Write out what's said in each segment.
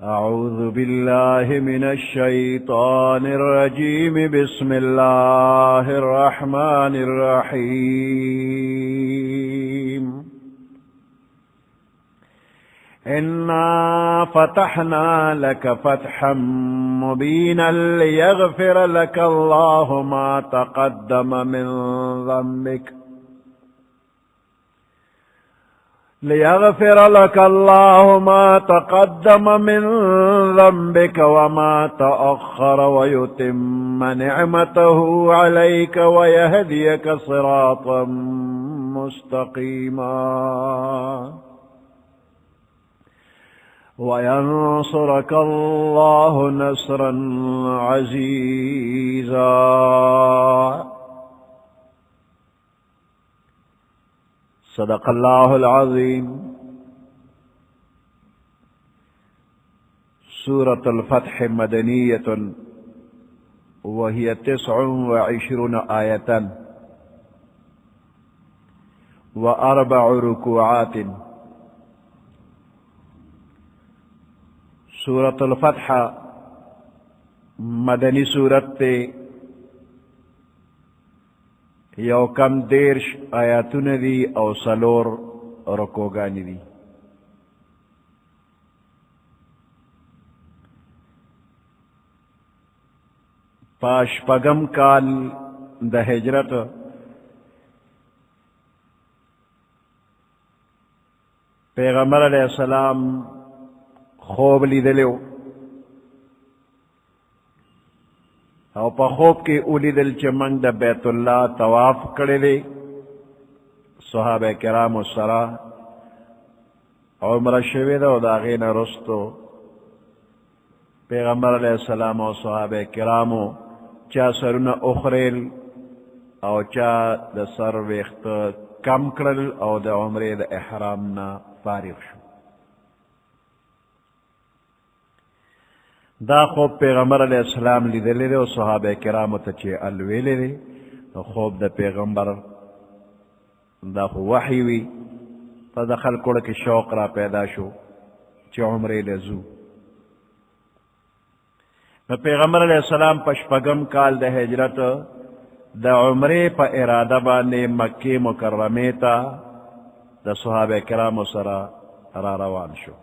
أعوذ بالله من الشيطان الرجيم. بسم الله الرحمن الرحيم. إنا فتحنا لك فتحا مبينا ليغفر لك الله ما تقدم من ذنبك وما تأخر ويتم نعمته عليك ويهديك صراطا مستقيما وينصرك الله نصرا عزيزا. صدق اللہ العظیم. سورة الفتح مدنیۃ وهي 29 آیۃ و4 رکوعات. سورة الفتح مدنی سورت تے you come دیرش آیاتون the O silver رکوگانی دی. پاش پگم کال دا ہجرت پیغمبر علیہ السلام خوب لی دلیو او پا خوب کی اولی دل چمنگ دا بیت اللہ طواف کرے دے. صحابہ کرام و سرا عمر شوید و داغین رستو پیغمبر علیہ السلام و صحابہ کرامو چا سرون اخریل او چا دا سر ویخت کم کرل او دا عمر دا احرامنا فارغ شو. دا خوب پیغمبر علیہ السلام لی دلے دے و صحابہ کرامو تا چے الویلے دے. خوب دا پیغمبر دا خو وحی وی تا دا خلقوڑا کی شوق را پیدا شو چے عمرے لزو. پیغمبر علیہ السلام پشپگم کال دا ہجرت دا عمرے پا ارادہ باندے مکی مکرمی تا دا صحابہ کرامو سرا را روان شو.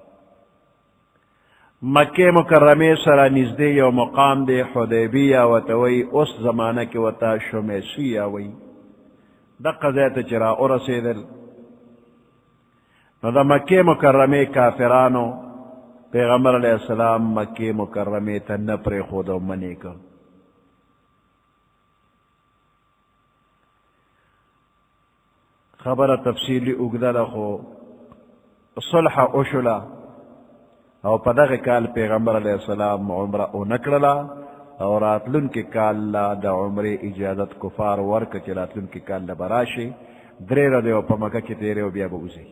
مکہ مکرمی سرا نزدے یو مقام دے حدیبیہ و توئی اس زمانہ کی وطا شمیسیہ وی دا قضیت چرا ارسی دل. دا مکہ مکرمی کافرانو پیغمبر علیہ السلام مکہ مکرمی تا نپر خود و منی کر. خبر تفصیلی اگدہ لخو صلح اشلا او پدغ کال پیغمبر علیہ السلام عمرہ او نکڑلا اور راتلن کے کال لا دا عمر اجازت کفار ورک چلاتلن کے کال لا براشی درے ردے و پمکہ کی تیرے و بیا بوزی.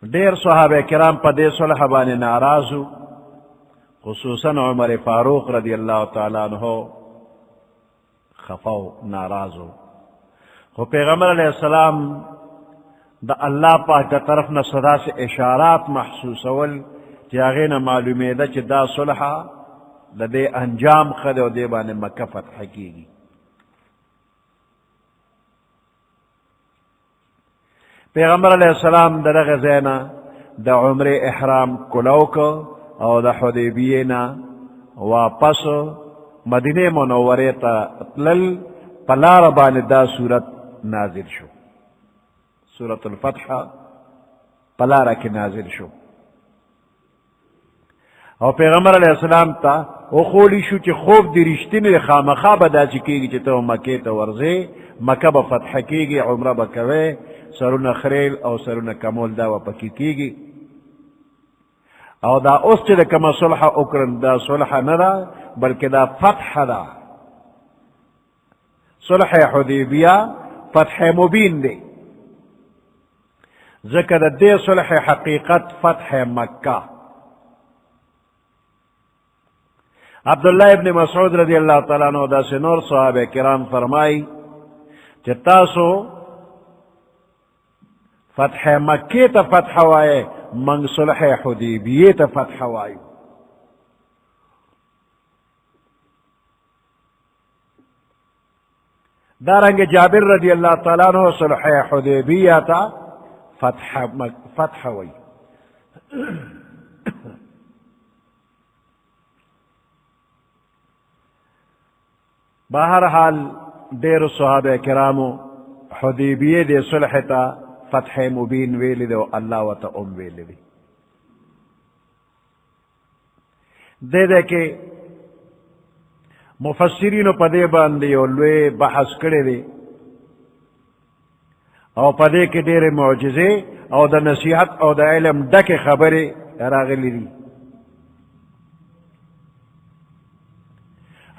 دیر صحابہ کرام پا دے صلح بانے ناراضو خصوصاً عمر فاروق رضی اللہ تعالیٰ عنہ خفاو ناراضو. خو پیغمبر علیہ السلام دا اللہ پاک دا طرف نا صدا سے اشارات محسوس اول تیاغین معلومی دا چی دا صلحہ دا دے انجام خد و دے بانے مکہ فتح کی گی. پیغمبر علیہ السلام دا غزینا دا عمر احرام کلوک او دا حدیبینا واپس مدینہ منورے تا اطلل پلار بانے دا سورت نازل شو. سورة الفتح پلارا کی نازل شو او پیغمبر علیہ السلام تا او خولی شو چی خوب دی رشتین دی خامخواب دا چکی گی چی تو مکی تا ورزے مکہ با فتح کی گی عمرہ با کوئے سرون خریل او سرون کمول دا و پکی کی گی او دا اس چی دا کما صلح اکرن دا صلح ندا بلکہ دا فتح دا صلح حدیبیہ فتح مبین دے. ذکر دے صلح حقیقت فتح مکہ. عبداللہ ابن مسعود رضی اللہ تعالیٰ عنہ دا سے نور صحابہ کرام فرمائی کہ تاسو فتح مکی تا فتح وائے منگ صلح حدیبیے تا فتح وائے. دارنگ جابر رضی اللہ تعالیٰ عنہ صلح حدیبیہ تا فتح وائے. بہرحال دیر صحابہ کرامو حدیبیہ دے صلح تا فتح مبین ویلی دے و اللہ و تا ویلی دے. دے کہ مفسرین پدے باندے و لوے بحث کرے دے او پدے کے دیر معجزے او دا نصیحت او دا علم ڈک خبرے راغلی دی.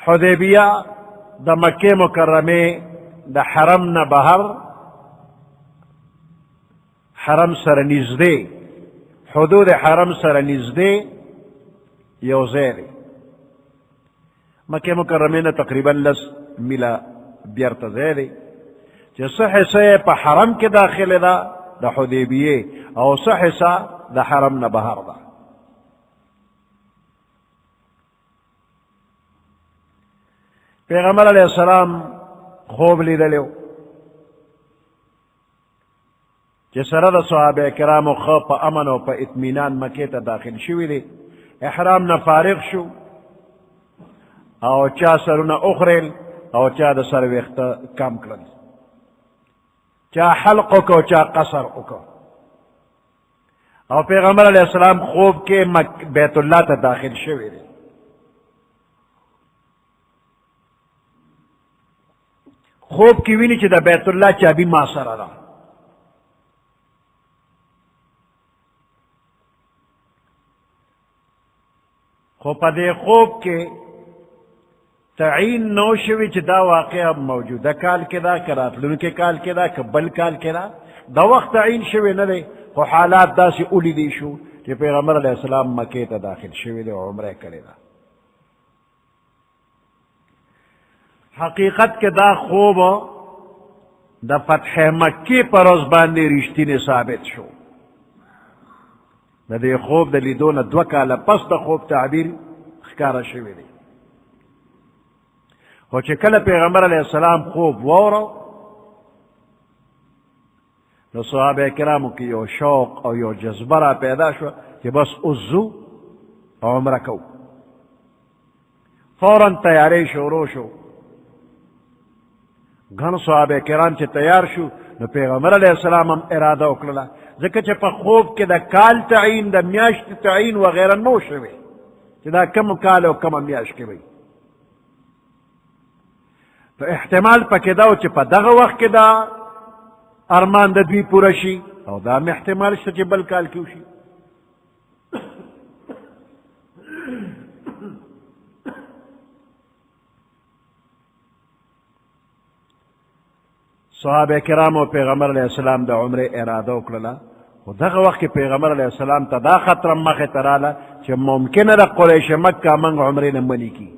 حدیبیہ دا مکہ مکرمے دا حرم نہ بہر حرم سر نزدے حدود حرم سر نزدے یوزیر مکہ مکرمے نہ تقریباً 10 میلا بیرت زیدے جس حصہ پا حرم کے داخل دا حدیبیے او حصہ دا حرم نہ بہر دا. پیغمبر علیہ السلام خوب لی دلیو جسر دا صحابہ کرام و خوب پا امن و پا اطمینان مکہ تا داخل شوی دی. احرام نہ فارغ شو او چا سرنا اخریل او چا دا سر ویخت کام کرن چا حلق کو چا قصر کو. او پیغمبر علیہ السلام خوب کے بیت اللہ تا داخل شوی دی. خوب کی وینی چی دا بیت اللہ چابی ما سر را خوب پا دے خوب کے تعین نوشوی چی دا واقعہ موجودہ کال کے دا کراتلون کے کال کے دا کبل کال کے دا وقت تعین شوی ندے خو حالات دا سی اولی دی شو چی پیغمبر علیہ السلام مکہ تا داخل شوی دے عمرہ کرے دا. حقیقت کے دا خوب دا فتح مکی پر اس باندے رشتی نے ثابت شو. دا دے خوب دا لیدون 2 کالا پس دا خوب تعبیر خکارا شوی دی. ہو چکل پیغمبر علیہ السلام خوب وورو نو صحابہ کرامو کی یو شوق او یو جذبرہ پیدا شو کہ بس عزو عمرہ کو. فوراً تیاری شروع شو. گھن صحابہ کرام چی تیار شو نو پیغمبر علیہ السلام ہم ارادہ اکللا ذکر چی پا خوب کے دا کال تعین دا میاشت تعین وغیرہ نو شوی چی دا کم کال و کم میاشت کے بھئی. تو احتمال پا کے داو چی پا دغ وقت کے دا ارمان دا دوی پورا شی او دا میں احتمال شتا چی بل کال کیو شی. صحابہ کرام و پیغمبر علیہ السلام دا عمر ارادہ اکللا و دغ وقت کی پیغمبر علیہ السلام تا دا خطر مخی ترالا چی ممکن دا قریش مکہ منگ عمر نمانی کی.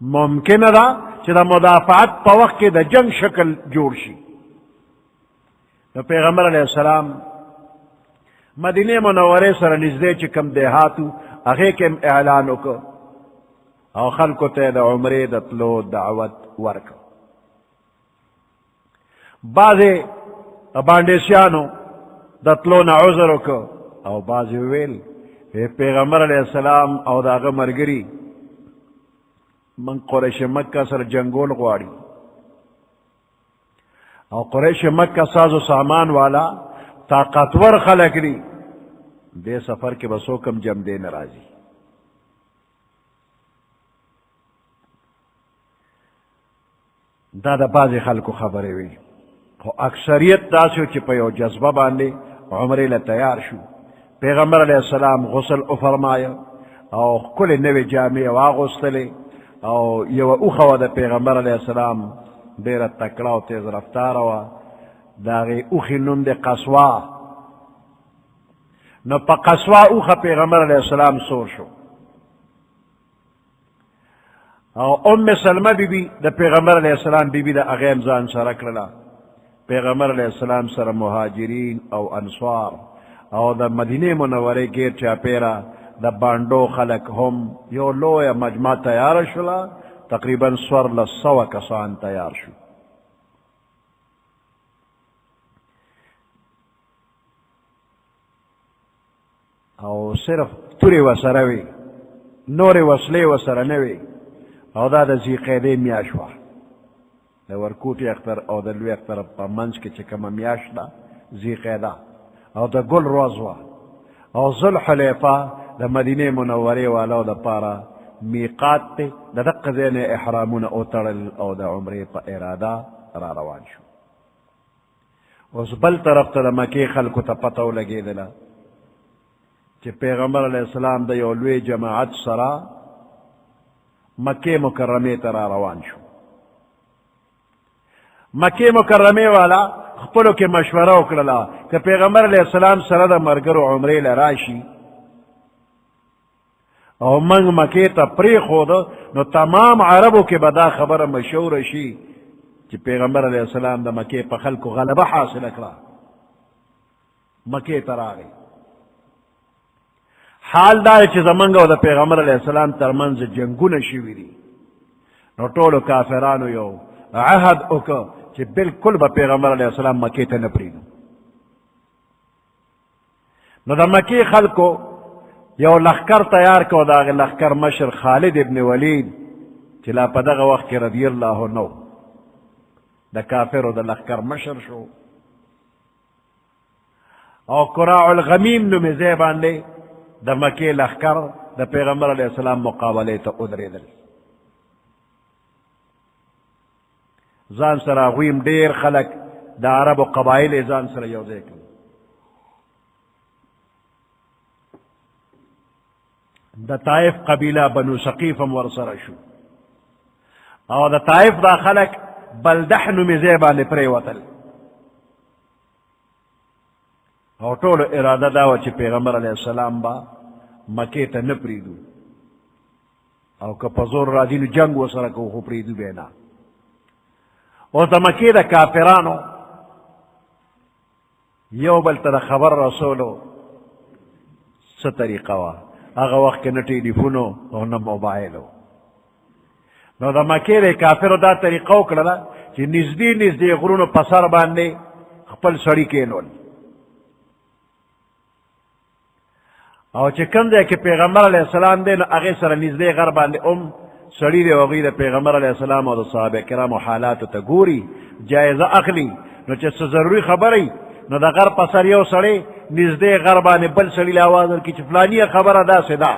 ممکن دا چی دا مدافعات پا وقت کی دا جنگ شکل جوڑ شی. دا پیغمبر علیہ السلام مدینہ منورے سر نزدے چی کم دیہاتو اغی کم اعلانو کو او خلقو تے دا عمر دا طلو دعوت ورکو. بعضے بانڈیسیانو دتلو نا عذرو کو او بعضے ویل پیغمبر علیہ السلام او دا آغا مرگری من قریش مکہ سر جنگول غواری او قریش مکہ ساز و سامان والا طاقتور خلق دی دے سفر کے بسو کم جم دے نرازی. دا بعض خلقو خبرے ہوئی اکثریت داسو چی پیو جذبہ باندے عمرے لتیار شو. پیغمبر علیہ السلام غسل فرمایا او کل نوی جامع واغسطلے او یو اوخوا دا پیغمبر علیہ السلام دیر تکڑاو تیز رفتاروا داغی اوخی نم دے قصوا نو پا قصوا اوخا پیغمبر علیہ السلام سور شو. او ام سلمہ بی بی دا پیغمبر علیہ السلام بی بی دا اغیم زان سرک للا پیغمبر علیہ السلام سر مہاجرین او انصار او دا مدینه منوره گیر چاپیرا دا بانڈو خلق هم یو لویا مجمع تیار شلا، تقریبا سور لسو کسان تیار شو. او صرف توری وسروی نور وصلی وسرنوی او دا دا زی قیده میاشوا دا ورکوٹی اختر او دا لوی اختر پا منز کے چکم میاش دا زی قیده او دا گل روزوا او ذل حلیفہ دا مدینه منوری والاو دا پارا میقات تے دا دق زین احرامون او ترل او دا عمری پا ارادا را روان شو. اس بل طرف تا دا مکی خلکو تا پتاو لگی دلا کہ پیغمبر علیہ السلام دا یو لوی جماعت سرا مکی مکرمی ترا روان شو. مکی مکرمی والا خپلو کے مشورہ اکڑلا کہ پیغمبر علیہ السلام سرا دا مرگر و عمری لراشی او منگ مکی تا پری خود نو تمام عربو کے بدا خبر مشہور شی کہ پیغمبر علیہ السلام دا مکی پا خلقو غلبہ حاصل اکڑا، مکی تراغی. حال دار چی زمانگا دا پیغمبر علیہ السلام ترمنز جنگو نشوی دی نو طولو کافرانو یو عہد اکا چی بالکل با پیغمبر علیہ السلام مکی تا نپریدو. نو دا مکی خلقو یو لخکر تیار کو دا لخکر مشر خالد ابن ولید چلا پدغ وقت کی رضی اللہ نو دا کافر دا لخکر مشر شو او قراع الغمیم نو مزیبان لے دا مکی لخکر دا پیغمبر علیہ السلام مقابلے تا ادری دل. زان سرا غویم دیر خلق دا عرب و قبائل زان سرا یوزے کن. دا طائف قبیلہ بنو ثقیفم ورسر شو او دا طائف دا خلق بلدحن مزیبان پری وطل او طول ارادہ داو چی پیغمبر علیہ السلام با مکی تا نپریدو او که پزور را دینو جنگ و سرکو خو پریدو بینا. او دا مکی دا کافرانو یو بلتا دا خبر رسولو ست طریقہ وا اگا وقت کے نا ٹیلیفونو او نا موبائلو. نو دا مکی دا کافرو دا طریقو کرلا چی نزدی غرونو پسر باندے خپل سڑی کینول او چې کم دے کہ پیغمبر علیہ السلام دے نو اغی سر نزدے غر باندے سڑی دے وغی دے پیغمبر علیہ السلام او دا صحابہ کرام و حالاتو تا گوری جائزہ اخلی نو چه ضروری خبری نو دا غر پسر یو سڑی نزدے غر باندے بل سڑی لاوازر کی چه فلانی خبر دا سے دا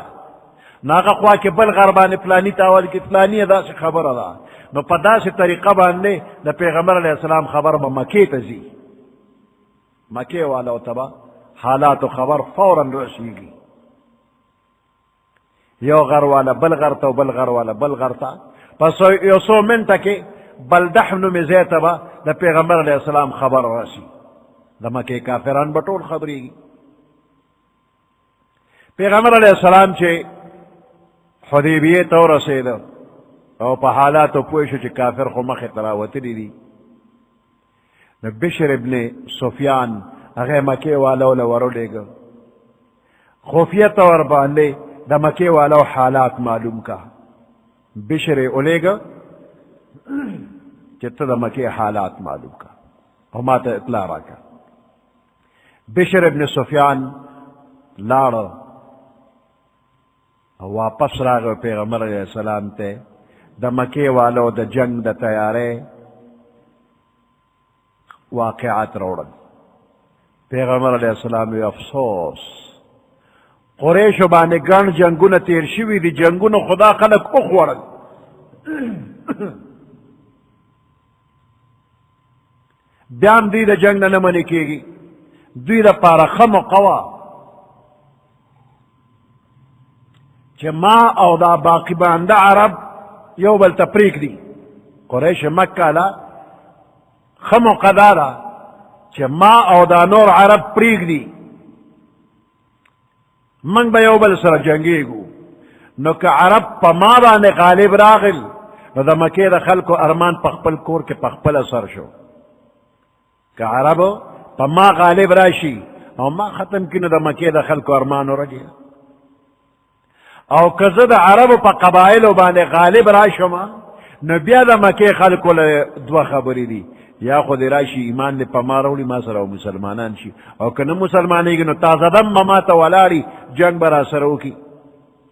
ناغا خواہ کے بل غر باندے فلانی تاوازر کی فلانی دا سے خبر دا نو پا دا سے طریقہ باندے دا پیغمبر علیہ السلام خبر با مکی تزی مکی والا تبا حالاتو خبر فوراً رسیگی یو غر والا بل غر تا بل غر والا بل غر تا پس یو سو منتا کے بلدحن مزیتا با دا پیغمبر علیہ السلام خبر رسی دا مکی کافران بطول خبری گی. پیغمبر علیہ السلام چے حدیبیے تو رسید او پا حالاتو پوشو چے کافر خو مخی تراوتی دی بشر ابن سفیان اغی مکی والا ورو لے گا خوفیت اور باندے دا مکی والا حالات معلوم کا بشر اولے گا چتا دا مکی حالات معلوم کا ہما تا اطلاع را کا. بشر ابن سفیان لار واپس را گا پیغمبر علیہ السلام تے دا مکی والا دا جنگ دا تیارے واقعات روڑن. پیغمبر علیہ السلام افسوس قریشو بانے گن جنگون تیر شوی دی جنگون خدا خلق اخوارن بیان دی دا جنگ نمانی کی گی دی دا پارا خم و قوا چه ما او دا باقی بانده عرب یو بل تپریک دی قریش مکہ لا خم و قدارا چه ما او دا نور عرب پریک دی منگ با یو بل سر جنگی گو نو که عرب پا ما بانے غالب راغل نو دا مکی دا خلق و ارمان پخپل کور کے پخپل اثر شو کہ عرب پا ما غالب راشی او ما ختم کنو دا مکی دا خلق و ارمانو رجی او کزد عرب پا قبائلو بانے غالب راشو ما نو بیا دا مکی خلقو دو خبری دی یا خود راشی ایمان نے پا ما رولی ما سر او مسلمانان شی او کنو مسلمانی گی نو تازدم مما تا ولاری جنگ برا سرو کی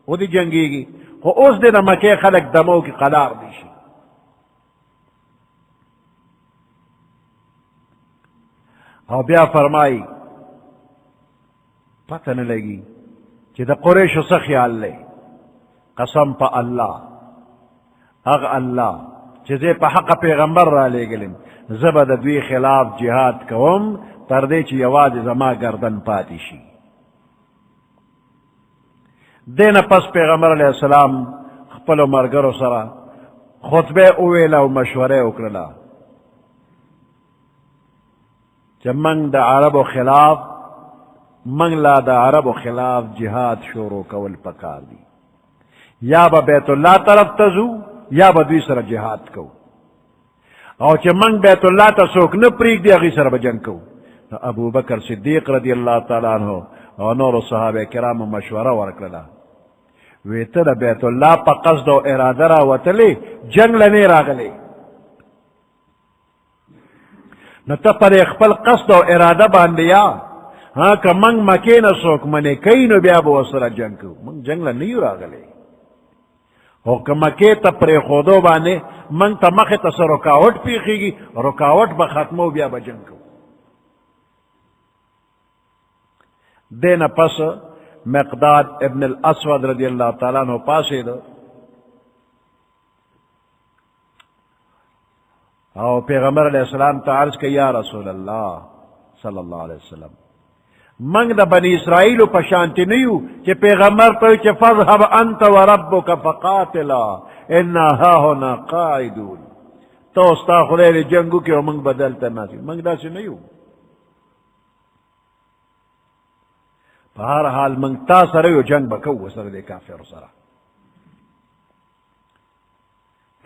او دی جنگی گی خو اس دے دا مکی خلق دمو کی قلار دیشی او بیا فرمائی پتہ نہ لگی کہ دا قریش سے خیال لے قسم پا اللہ اغ اللہ چیزے پا حق پیغمبر را لے گلن زبد دوی خلاف جہاد کوم تردے چی یواز زما گردن پاتی شی دین پس پیغمبر علیہ السلام خپلو مرگرو سرا خطبے اویلا و مشورے اکرلا جب منگ دا عرب و خلاف منگ لا دا عرب و خلاف جہاد شورو کول پکار دی یا با بیت اللہ طرف تزو یا با دوی سر جہاد کو او چه منگ بیت اللہ تا سوک نپریک دی اغی سر بجنگ کو ابو بکر صدیق رضی اللہ تعالیٰ عنہ او نور صحابہ کرام مشورہ ورکللا ویتا دا بیت اللہ پا قصد و ارادہ را وطلی جنگ لنے راگلے نو تا پر اخپل قصد و ارادہ باندیا ہاں کہ منگ مکین سوک منے کئی نو بیا با وصل جنگ کو منگ جنگ لنیو راگلے او کہ مکی تا پر خودو بانے منگ تا مخی تا سر رکاوٹ پیخی گی رکاوٹ با ختمو بیا با جنگ کو دین پس مقداد ابن الاسود رضی اللہ تعالیٰ عنہ پاسے دو او پیغمبر علیہ السلام تا عرض کہ یا رسول اللہ صلی اللہ علیہ وسلم منگ دا بنی اسرائیل پشانتی نیو کہ پیغمبر تو کہ فضحب انت و ربک فقاتلا انا ہاہنا قائدون تو استا خلیل جنگو کہ منگ بدلتا ناسی منگ دا سی نیو بہر حال منگ تا سریو جنگ بکو سر دے کافر سرا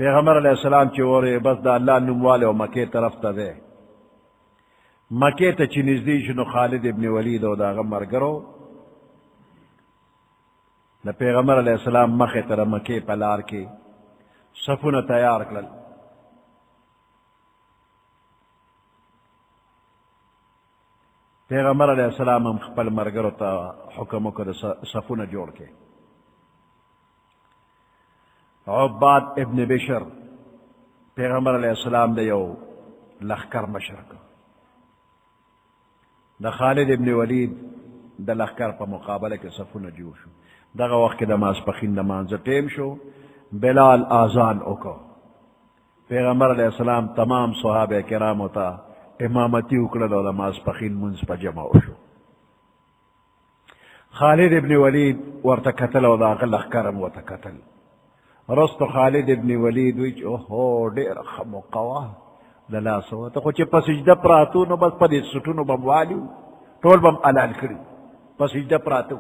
پیغمبر علیہ السلام چورے بس دا اللہ نموالے و مکے طرف تا دے مکے تا چی نزدیش نو خالد ابن ولید و دا غمر گرو نا پیغمبر علیہ السلام مخی تر مکے پلار کے صفون تیار کلل پیغمبر علیہ السلام ہم خپل مرگرو تا حکمو کر صفون جوڑ کے عباد ابن بشر پیغمبر علیہ السلام دے یو لخکر مشرک دا خالد ابن ولید دا لخکر پا مقابلہ کے صفون جو شو دا وقت دا ماسپخین دا مانزا ٹیم شو بلال آزان اوکو پیغمبر علیہ السلام تمام صحابہ کرام ہوتا امامتی اکڑل و دا ماسپخین منز پا جمع شو خالد ابن ولید ورطا قتل و دا لخکرم ورطا قتل رست خالد ابن ولید ویچ اوہو دیر خمو قوا دلا سوا تا خوچے پسجدہ پراتو نو بس پا دے سٹونو بم والیو طول بم علال کری پسجدہ پراتو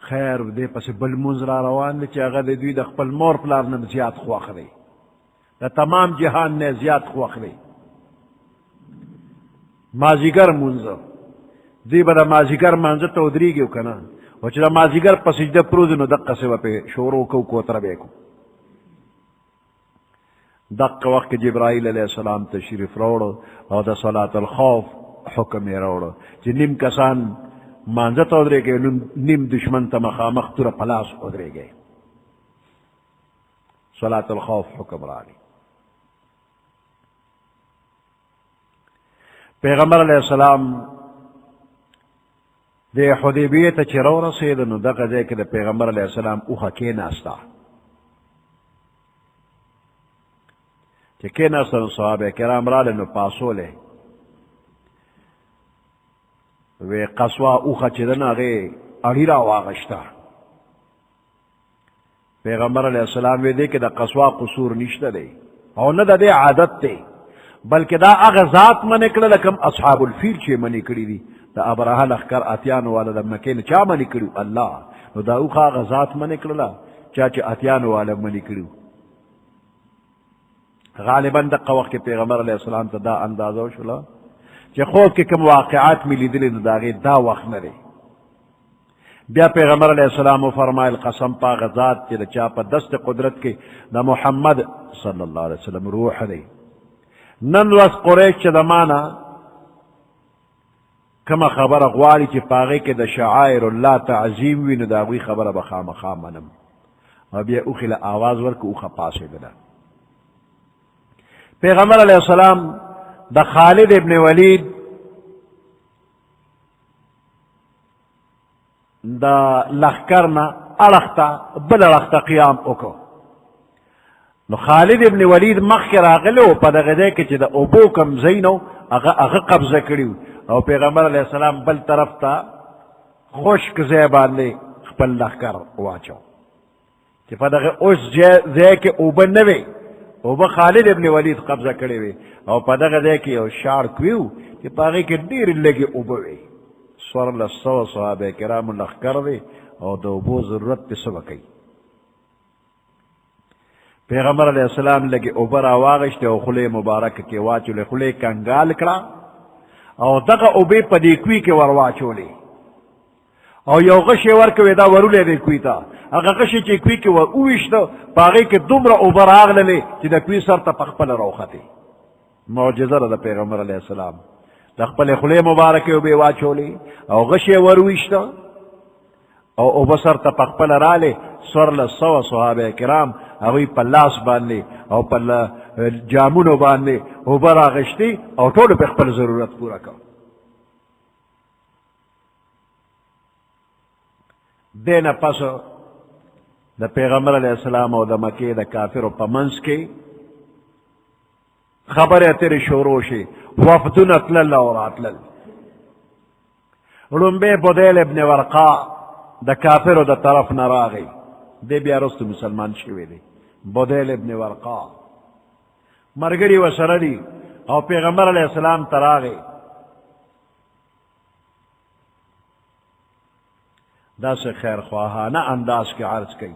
خیر دے پس بل منز را روان لے چاگا دے دوی دا خپل مور پلار نم زیاد خواخ لے دا تمام جہان نے زیاد خواخ لے مازیگر منزو دی با دا مازیگر منزو تا ادری گیو کنا وچ دا مازیگر پسجدہ پروزنو دقا سوا پہ شورو کو کوتر بیکو دقا وقت جبرائیل علیہ السلام تشریف روڑو اور دا صلاة الخوف حکم روڑو جی نیم کسان مانزت ادرے گئے نیم دشمن تا مخامخ تر پلاس ادرے گئے صلاة الخوف حکم رالی پیغمبر علیہ السلام دے حدیبیت چرو رسیدنو دا قضے کہ دے پیغمبر علیہ السلام اوخا کے ناستا کہ کے ناستا صحابہ کرام رالنو پاسو لے وی قصوا اوخا چدنا غی اڑیرا واغشتا پیغمبر علیہ السلام وی دے کہ دا قصوا قصور نشتا دے او ندا دے عادت دے بلکہ دا اغزات من اکڑا لکم اصحاب الفیل چے من اکڑی دی دا ابراہ لخکر اتیانو والا دا مکین چا من اکڑو اللہ نو دا اوخا اغزات من اکڑا چاچے اتیانو والا من اکڑو غالبا دغه وخت کې پیغمبر علیه السلام ته دا اندازه وشوله چې خوب کې کوم واقعات مې لیدلي نو د هغې دا وخت نه دی. بیا پیغمبر علیه السلام وفرمایل قسم په هغه ذات چې د چا په دست قدرت کې د محمد صلی الله علیه وسلم روح دی. نن ورځ قریش چې د ما نه کومه خبره غواړي چې په هغې کې د شعائر الله تعظیم وي نو د هغوی خبره به خامخا منم. او بیا اوښې له آواز ورکړه اوښه پاڅېدله. پیغمبر علیه السلام د خالد ابن ولید د لښکر نه اړخ ته بل اړخ ته قیام وکړو. نو خالد ابن ولید مخکې راغلی و په دغه ځای کې چې د اوبو کوم ځای نه هغه قبضه کړي او پیغمبر علیه السلام بل طرف ته خشک ځای باندې خپل لښکر واچو چې په دغه اوس ځای کې اوبه نه وې، اوبه خالد ابن ولید قبضه کړې وې او په دغه ځای کې یو شارک وي چې په هغې کې ډېرې لږې اوبه وې. 1400 صحابه کرامو لښکر دی او د اوبو ضرورت پې څه به کوي. پیغمبر علیه السلام لږې اوبه راواغېستې او خولې مبارکه کې واچولې، خولې کنګال کړه او دغه اوبې په دې کوي کې ور واچولې او یو غشی ورکوې دا ورولې دی کوي ته. هغه غشی چې کوي کې ور وویشته په هغې کې دومره اوبه راغللې چې د کوي سر ته په خپله راوختې. معجزه ده د پیغمبر علیه السلام. د خپلې خولې مبارکې اوبې واچولې او غشی ور وویشته او اوبه سر ته په خپله رالې. 1400 صحابه کرام هغوی په لاس باندې او په جامونو باندې اوبه راغشتې او ټولو په خپل ضرورت پوره کړ. دې نه پس د پیغمبر علیه السلام او د مکې د کافرو په منځ کې خبرې اترې شروع شي، وفدونه تلل او راتلل. لومبی بدیل ابن ورقا د کافرو د طرف نه راغی، دی بیا وروسته مسلمان شوی دی. بدیل ابن ورقا ملګري ورسره دي او پیغمبر علیه السلام ته راغی. داسې خیرخواهانه انداز کې عرض کوي،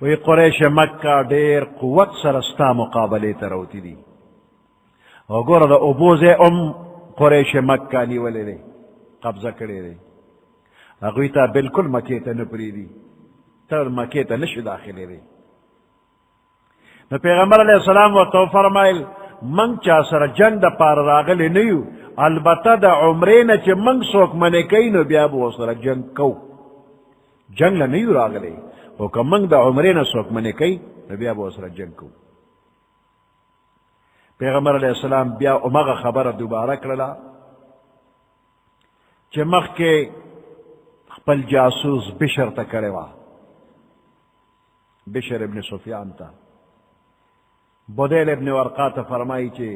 وی قریش مکه ډېر قوت سره ستا مقابلې ته راوتي دي او ګوره د اوبو ځای هم قریش مکه نیولی دی، قبضه کړی دی. هغوی ته بلکل مکې ته نه پرېږدي، ته مکې ته نشي داخلېدی. نو پیغمبر علیه السلام ورته وفرمایل موږ چا سره جنګ دپاره راغلی نه یو، البته د عمرې نه چې موږ څوک منې کوي نو بیا به ورسره جنګ کوو، جنګ له نه یو راغلی، خو که موږ د عمرې نه څوک منې کوي نو بیا به ورسره جنګ کوو. پیغمبر علیه السلام بیا همغه خبره دوباره کړله چې مخکې خپل جاسوس بشر ته کړې وه، بشر ابن سفیان ته. بدیل ابن ورقا ته فرمایي چې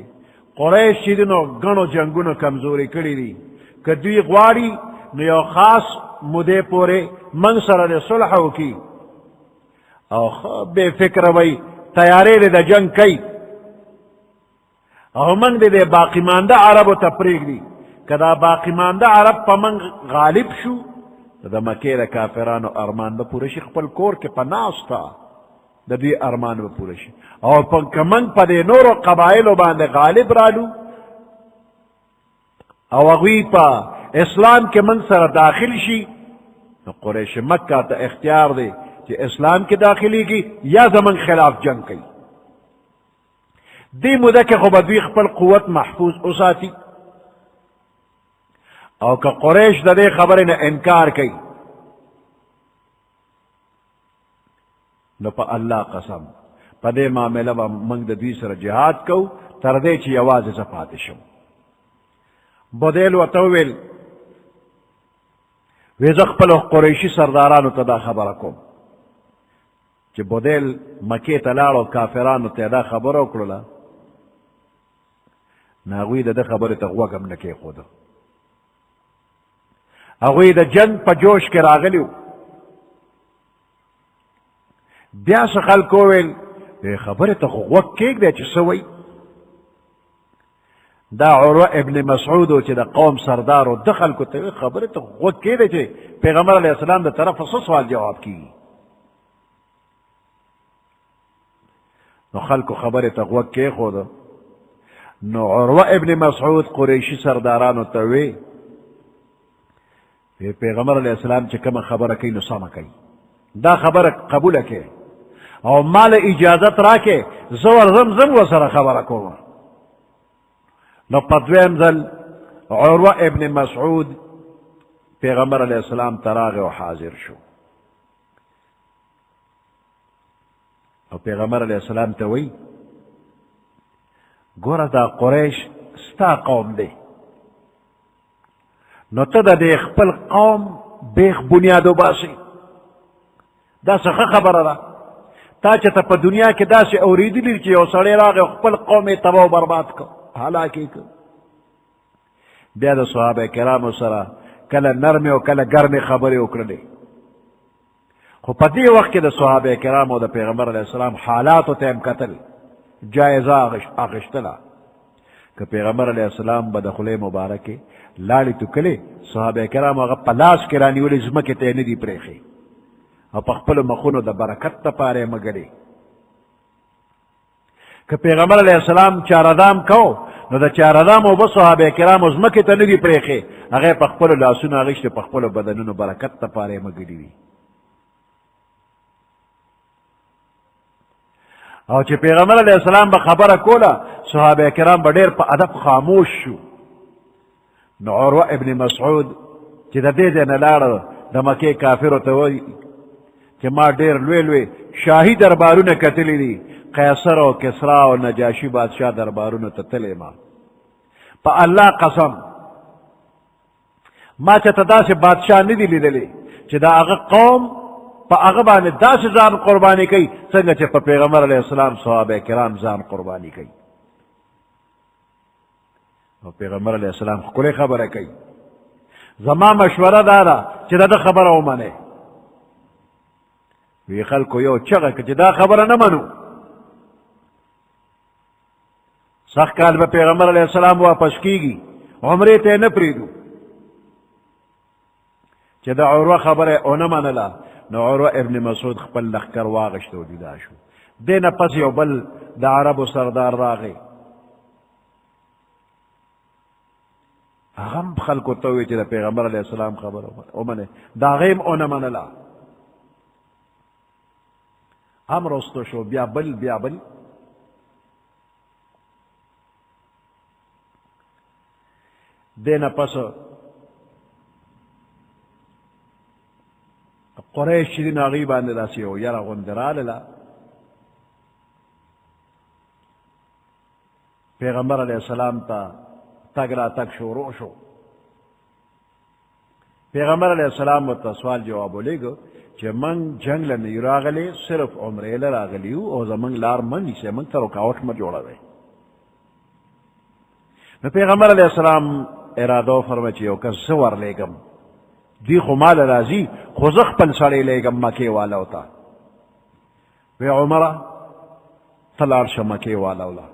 قریش چې دي نو ګڼو جنګونو کمزوري کړي دي، که دوی غواړي نو یو خاص مودې پورې موږ سره د صلح وکړي او ښه بې فکره وی تیارې د جنګ کوي او موږ د باقی مانده عربو ته پرېږدي. که دا باقی مانده عرب په موږ غالب شو د مکې د کافرانو ارمان به پوره شي، خپل کور کې په ناسته د دوی ارمان به پوره شي. او که موږ په دې نورو قبایلو باندې غالب رالو او هغوی په اسلام کې موږ سره داخل شي نو قریش مکه ته اختیار دی چې اسلام کې داخلېږي یا زموږ خلاف جنګ کوي. دې موده کې خو به دوی خپل قوت محفوظ وساتي او که قریش د دې خبرې نه انکار کوي نو په الله قسم په دې معامله به موږ د دوی سره جهاد کوو تر دې چې یوازې زه پاتې شم. بدیل ورته وویل وی زه خپلو قریشي سردارانو ته دا خبره کوم چې بدیل مکې ته لاړ او کافرانو ته دا خبره وکړله نو هغوی د ده خبرې ته غوږ هم نه کېښوده. هغوی د جنګ په جوش کې راغلي وو. بیا څه خلکو وویل خبرې ته خو غوږ کېږدی چې څه وایي. دا عروه ابن مسعود و چې د قوم سردار و ده خلکو ته خبرې ته غوږ کېږدی چې پیغمبر علیه السلام د طرفه څه سوال جواب کېږي. نو خلق خبر تغوک کے خود نو عروہ ابن مسعود قریشی سردارانو توی پیغمبر علیہ السلام چکم خبر کئی نو ساما کئی دا خبر قبول کے او مال اجازت را کے زور زمزم و سر خبر کو نو پدویم ذل عروہ ابن مسعود پیغمبر علیہ السلام تراغ و حاضر شو او پیغمبر علیہ السلام توی گورا دا قریش ستا قوم دے نو تا دا دے خپل قوم بیخ بنیادو باسی دا سخ خبر را تا چتا پا دنیا کے دا سے اوریدی لی چی او سڑے راغ خپل قوم تباو برباد کو حالاکی کو بیا دا صحابہ کرام سرا کل نرم و کل گرم خبری اکرلی خو پتی وقت دا صحابہ کرام و دا پیغمبر علیہ السلام حالاتو تیم قتل جائزہ آغشتلا کہ پیغمبر علیہ السلام بدخلے مبارکی لالی تو کلی صحابہ کرام اغا پلاس کرانی ولی زمکی تینی دی پریخی او پخپل مخونو دا برکت تا پارے مگلی کہ پیغمبر علیہ السلام چاردام کو نو دا چاردام و بس صحابہ کرام زمکی تینی دی پریخی اغا پخپل لاسون آغشت پخپل بدنونو برکت تا پارے مگلی وی او چې پیغمبر علیہ السلام با خبر کولا صحابہ کرام با دیر پا ادب خاموش شو نو عروہ ابن مسعود چې دا دے نلار دا مکی کافر توی چې ما دیر لوی لوی شاہی دربارون کتلی دی قیصر و کسرا و نجاشی بادشاہ دربارون تتلی ما پا اللہ قسم ما چتا دا سے بادشاہ ندی لی دلی چې دا اغا قوم پا اغبان دا سے زان قربانی کئی سنگا چا پا پیغمبر علیہ السلام صحابہ کرام زان قربانی کئی اور پیغمبر علیہ السلام کلے خبر کئی زمان مشورہ دارا چا دا خبر او منے وی خلقو یو چگا کہ دا خبر نمانو سخ کال با پیغمبر علیہ السلام واپس کی گی عمرے تے نپریدو چا دا عروہ خبر او نمانلا نو عروہ ابن مسعود خپل لخکر واغشتو جدا شو دین پس یو بل دا عرب و سردار راغی اغم خلقو توی چی دا پیغمبر علیہ السلام خبر اومنے دا غیم اونمان اللہ ہم رستو شو بیا بل دین پس قریش چیدی ناغیبان دا سیو یرا غندرال لا پیغمبر علیہ السلام تا تگلا تک شروع شو پیغمبر علیہ السلام و تا سوال جوابو لے گو چی من جنگ لنی راغلی صرف عمرے لراغلیو او زمان لار منی سے من تا رکاوٹ ما جوڑا دے نو پیغمبر علیہ السلام ارادو فرمائے چی او کس سور لے گم دی خمال رازی خوزخ پل سڑے لے گم مکے والا ہوتا وی عمرہ تلار شا مکے والا ہولا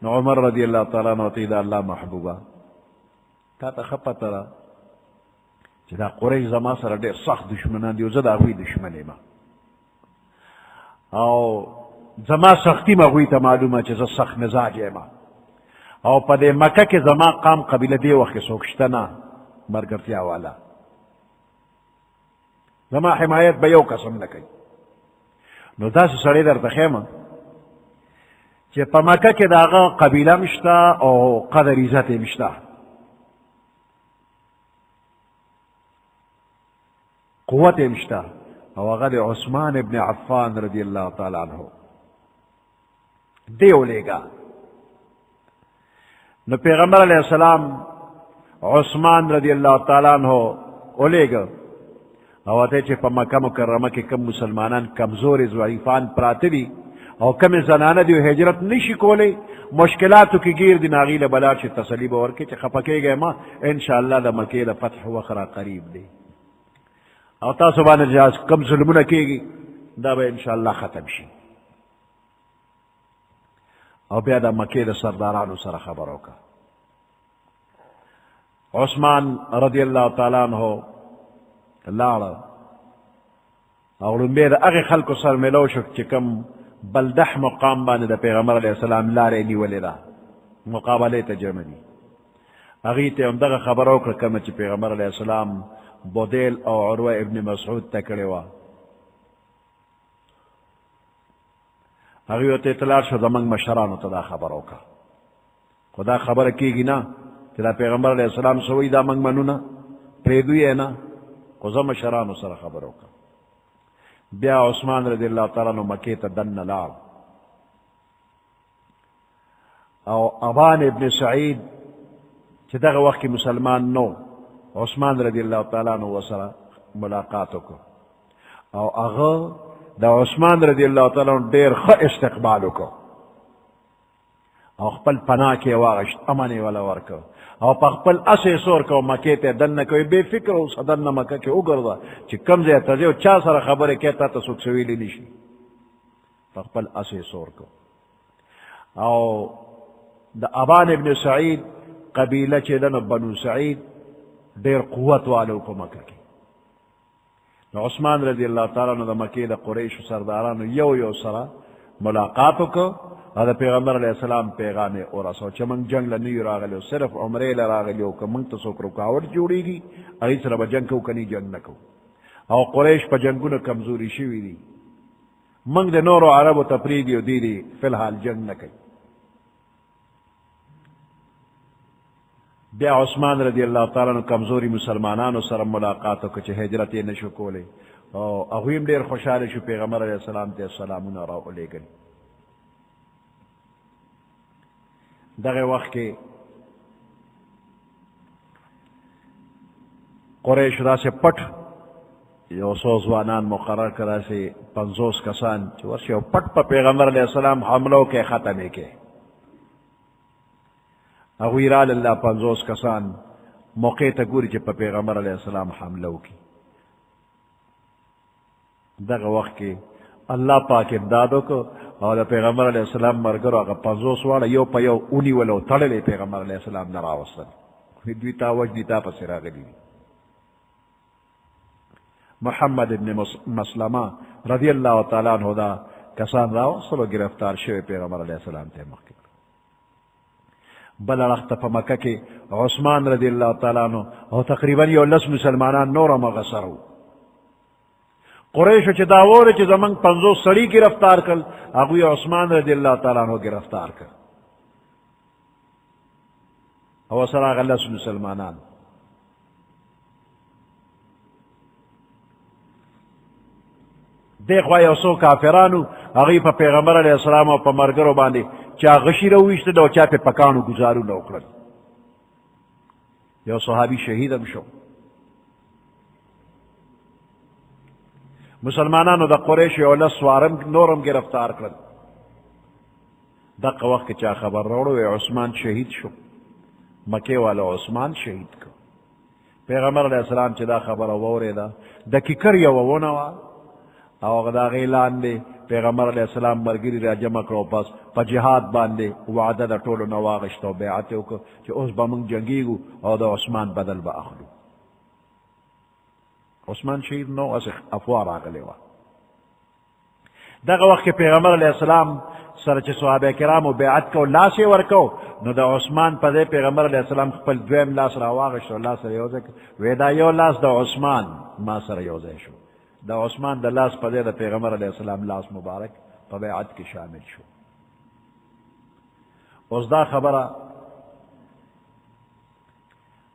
نو عمر رضی اللہ تعالیٰ نوتیدہ اللہ محبوبہ تا تا خپا ترا چدا قریش زمان سر دیر سخت دشمنان دیو زد آغوی دشمنی ما او زمان سختی ما غوی تا معلومہ چیزا سخت مزاج ہے ما او پا دے مکہ کے زمان قام قبیلہ دے وقت سوکشتنا مرگرتیا والا زما حمایت بیو قسم نکی نو دا سے سڑے در تخیمہ چی پا مکہ کے داغا قبیلہ مشتا او قدر عزت مشتا قوت مشتا او غد عثمان ابن عفان رضی اللہ تعالیٰ عنہ دیو لے گا نو پیغمبر علیہ السلام عثمان رضی اللہ تعالیٰ عنہ اولے گا او تے چھ پا مکہ مکرمہ کے کم مسلمانان کمزور ضعیفان پراتلی او کم زنانہ دیو ہجرت نشی کولے مشکلاتو کی گیر دی ناغیل بلا چھ تسلیب ورکے چھ خپکے گئے ما انشاءاللہ دا مکہ دا فتح وخرا قریب دے او تا سبحان جاز کم ظلمونہ کے گی دا با انشاءاللہ ختم شی او بیا دا مکہ دا سردارانو سر خبرو کا عثمان رضی اللہ تعالیٰ عنہ لارا او لنبی دا اغی خلق سر ملو شک چکم بلدح مقام باندې د پیغمبر علیہ السلام لارې نیولې ده مقابله ته جمع دي اغی ته هم دغه خبر او کړه چې پیغمبر علیہ السلام بودیل او عروه ابن مسعود ته کړی و هغه ته اطلاع شو زمنګ مشرانو ته دا خبر وکړه خدا خبر کیږي نه چې دا پیغمبر علیہ السلام سوی دا منګ منو نه پریدوی نه خو زم مشرانو سره خبر وکړه بیا عثمان رضی اللہ تعالیٰ عنہ مکی تا دن لار او ابان ابن سعید چی دغه وقت کی مسلمان نو عثمان رضی اللہ تعالیٰ عنہ وسره ملاقاتو کو او اغا دا عثمان رضی اللہ تعالیٰ عنہ دیر خ استقبالو کو او خپل پناہ کے واغشت امانی والا ورکو او پخپل اسے سور کو مکے تے دن کوئی بے فکر او صدن مکہ کے اگردا چ کم زے تجے او چا سره خبر کہتا تو سوک سویلی نشی پخپل اسے سور کو او دا ابان ابن سعید قبیلہ چ دن بنو سعید دیر قوت والو کو مکہ کی عثمان رضی اللہ تعالی عنہ دا مکہ دا قریش سردارانو یو سرا ملاقاتو کو دا پیغمبر علیہ السلام پیغام اور اسو چمن جنگ لنی راغلو صرف عمرے لراغلو کہ من تو سوک رکاوٹ جوڑی گی ایس رب جنگ کو کنی جنگ نکو او قریش پا جنگونو کمزوری شوی دی منگ دے نور و عرب و تفریدی و دیدی فی الحال جنگ نکی بیا عثمان رضی اللہ تعالیٰ عنہ کمزوری مسلمانانو سر ملاقاتو کچھ ہجرتی نشو کولے او اغویم دیر خوشحال شو پیغمبر علیہ السلام تے سلامون راو لے گلی دغه وقت کے قریش را سے پٹ یو سو زوانان مقرر کرا سے 50 کسان چورشی او پٹ پا پیغمبر علیہ السلام حملوں کے ختمے کے اغویرال اللہ 50 کسان موقع تا گوری چی پا پیغمبر علیہ السلام حملوں کی دغه وقت کے اللہ پاک امدادو کو اور پیغمبر علیہ السلام مرگرو اگر 50 والا یو پا یو اونی ولو تڑلے پیغمبر علیہ السلام نراوستن دویتا وجنیتا پا سراغلی محمد ابن مسلمہ رضی اللہ تعالیٰ عنہ دا کسان راوستن و گرفتار شوی پیغمبر علیہ السلام تے مخیر بلا رخت پا مکہ کے عثمان رضی اللہ تعالیٰ عنہ اور تقریباً یو 10 مسلمانان نورا مغسرو قریش چی داور چی زمان 50 سڑی گرفتار کل اگوی عثمان رضی اللہ تعالیٰ عنہ گرفتار کل او سراغ اللہ سن مسلمانان دیکھ وائی اسو کافرانو اگوی پا پیغمبر علیہ السلام و پا مرگرو باندے چا غشی رویشت دو چا پا پکانو گزارو نوکرن یو صحابی شہیدم شو مسلمانانو دا قریش یو 10 سوارم نورم گرفتار کرد دقا وقت چا خبر روڑو عثمان شہید شو مکے والا عثمان شہید کو پیغمبر علیہ السلام چی دا خبر وورے دا ککر یو وونوا او غدا غیلان دے پیغمبر علیہ السلام مرگری را جمع کرو پس پا جہاد باندے وعدہ دا طولو نواغشتو بیعتیو کو چی اس با منگ جنگیگو او دا عثمان بدل با اخلو عثمان شہید نو اس افوار آگلے وا دغه وقت کے پیغمبر علیہ السلام سر چی صحابہ کرامو بیعت کو لاسی ورکو نو دا عثمان پا دے پیغمبر علیہ السلام خپل دویم لاس را واغشتو اللہ سر یوزے ویدا یو لاس دا عثمان ما سر یوزے شو دا عثمان دا لاس پا دے دا پیغمبر علیہ السلام لاس مبارک پا بیعت کی شامل شو اس دا خبرہ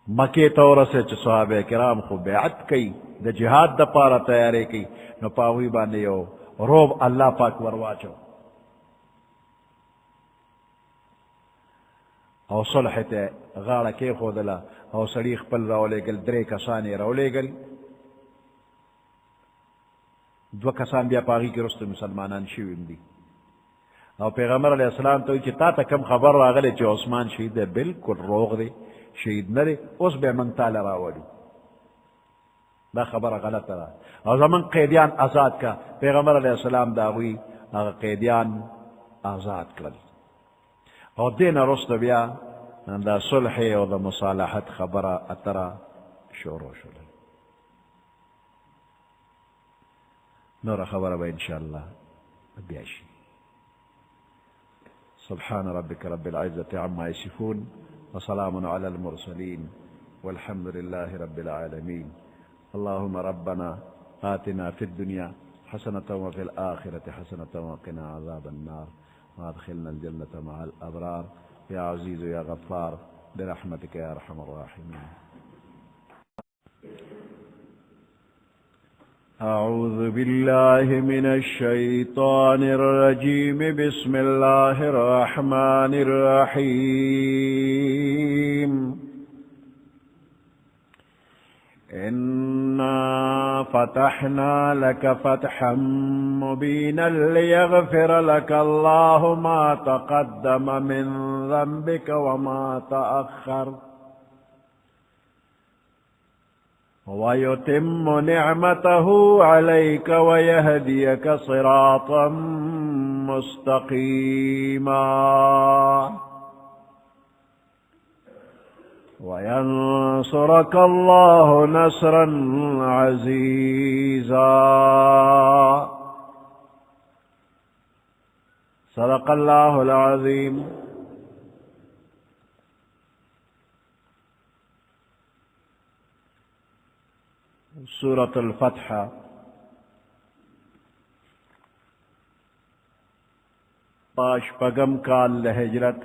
مکے طور سے چھ صحابہ کرام خو بیعت کی دا جہاد دا پارا تیارے کی نو پاوی باندے یو روب اللہ پاک ورواچو او صلح تے غاڑا کے خودلا او صدیق پل راولے گل درے کسانی راولے گل 2 کسان بیا پاگی کی رست مسلمانان شویم دی او پیغمبر علیہ السلام تو چی تا تا کم خبر راغلے چی عثمان شہید دے بالکل روغ دے شہید نرے اس بے منگتال راولو دا خبر غلط را او زمان قیدیان آزاد کا پیغمبر علیہ السلام داوی قیدیان آزاد کرل او دین رست بیا دا صلح او دا مصالحت خبر اترا شروع شد نور خبر با انشاءاللہ بیاشی. سبحان ربك رب العزة عما يصفون وسلام على المرسلين والحمد لله رب العالمين. اللهم ربنا آتنا في الدنيا حسنة وفي الآخرة حسنة وقنا عذاب النار وادخلنا الجنة مع الأبرار يا عزيز يا غفار برحمتك يا أرحم الراحمين. أعوذ بالله من الشيطان الرجيم. بسم الله الرحمن الرحيم. إنا فتحنا لك فتحا مبينا ليغفر لك الله ما تقدم من ذنبك وما تأخر ويتم نعمته عليك ويهديك صراطا مستقيما وينصرك الله نصرا عزيزا. صدق الله العظيم. سورة الفتح پاش پگم کال لہجرت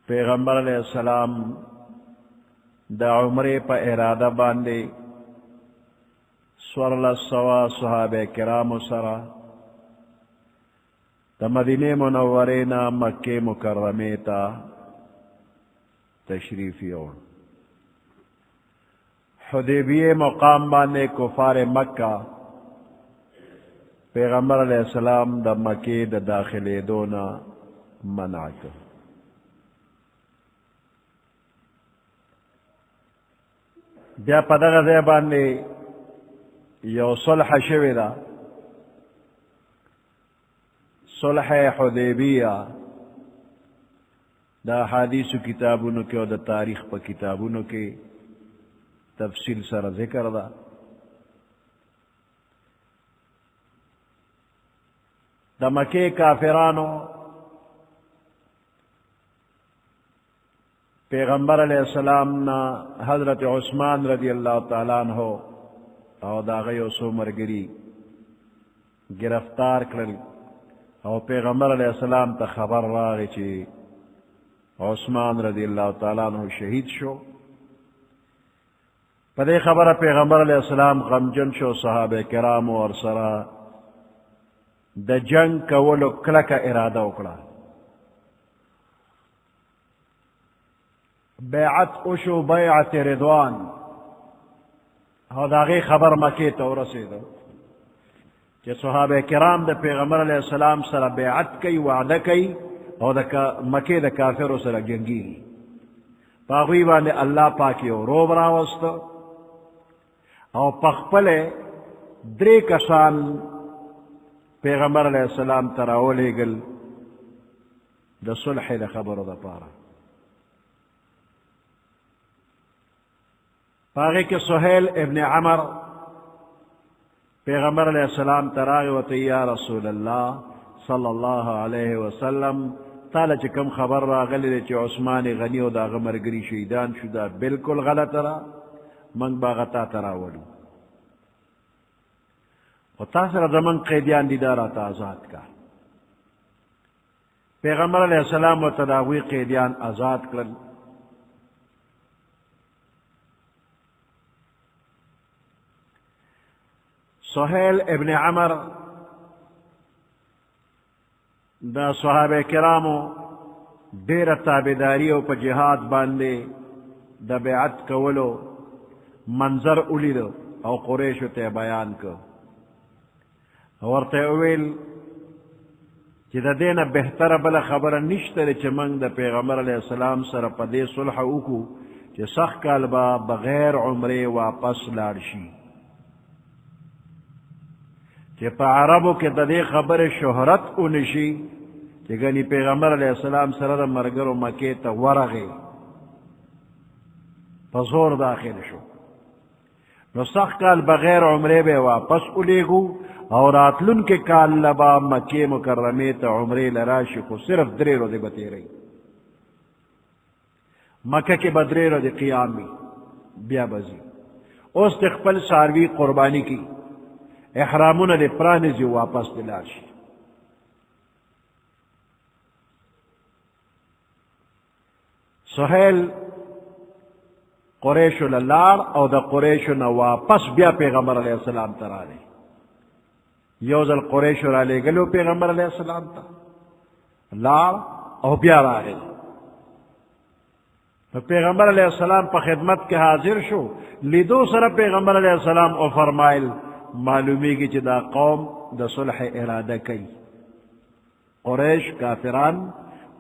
پیغمبر علیہ السلام دا عمرے پا ارادہ باندے سورل سوا صحابہ کرام سرا دا مدینہ منورینا مکہ مکرمیتا تشریفی اور حدیبیہ مقام باندے کفار مکہ پیغمبر علیہ السلام دا مکہ دا داخلے دونا منع کر. بیا پدغه ځای باندې یو صلح شوې ده، صلح حدیبیه. دا حدیثو کتابونو کې او د تاریخ په کتابونو کې تفصیل سره ذکر ده. د مکې کافرانو پیغمبر علیہ السلام نا حضرت عثمان رضی اللہ تعالیٰ عنہ او داغی و سو مرگری گرفتار کرل او پیغمبر علیہ السلام تا خبر راغی چی عثمان رضی اللہ تعالیٰ عنہ شہید شو. پدے خبر پیغمبر علیہ السلام غمجن شو، صحابہ کرام اور سرا دا جنگ کولو کلک ارادہ اکڑا. بیعت اشو بیعت رضوان او داغی خبر مکی تو رسیدو کہ صحابہ کرام دا پیغمبر علیہ السلام سر بیعت کی وعدہ کی او دا مکی دا کافر سر جنگی پاغوی باندے اللہ پاکی او روب راوست او پخپلے دری کسان پیغمبر علیہ السلام تراولے گل دا صلح دا خبر دا پارا. پاگے کے سہیل ابن عمر پیغمبر علیہ السلام تراغ و یا رسول اللہ صلی اللہ علیہ وسلم تالا چکم خبر را غلی چی عثمان غنی و دا غمرگری شیدان شدہ بالکل غلط را منگ باغتا تراولو و تاثر زمن قیدیان دیدارا تا آزاد کا. پیغمبر علیہ السلام و تداوی قیدیان آزاد کرن. سہیل ابن عمر دا صحابہ کرامو دیر تابداریو پا جہاد باندے دا بیعت کولو منظر اولیدو او قریشو تے بیان کو ورتے اویل چی دا دینا بہتر بلا خبر نشتر چی منگ دا پیغمبر علیہ السلام سر پا دے صلح اوکو چی سخ کالبا بغیر عمرے واپس لارشی کہ پا عربو کے دے خبر شہرت اونشی کہ گنی پیغمبر علیہ السلام سرد مرگر و مکے تا ورغی پا زور داخل شو. نو سخت کال بغیر عمرے بے واپس الیگو اور راتلن کے کال لبا مکی مکرمی تا عمرے لراشی کو صرف 3 روزے بتے رہی مکہ کے بدرے روزے قیامی بیا بزی اس تخپل ساروی قربانی کی احرامون دے پرانے زی واپس دلاشی سہیل قریش للار او دا قریش نا واپس بیا پیغمبر علیہ السلام ترانے یوزل قریش را لے گلو پیغمبر علیہ السلام تا لار او بیا را گئی تو پیغمبر علیہ السلام پا خدمت کے حاضر شو لیدو سر پیغمبر علیہ السلام او فرمائل معلومی کی چی دا قوم دا صلح ارادہ کی قریش کافران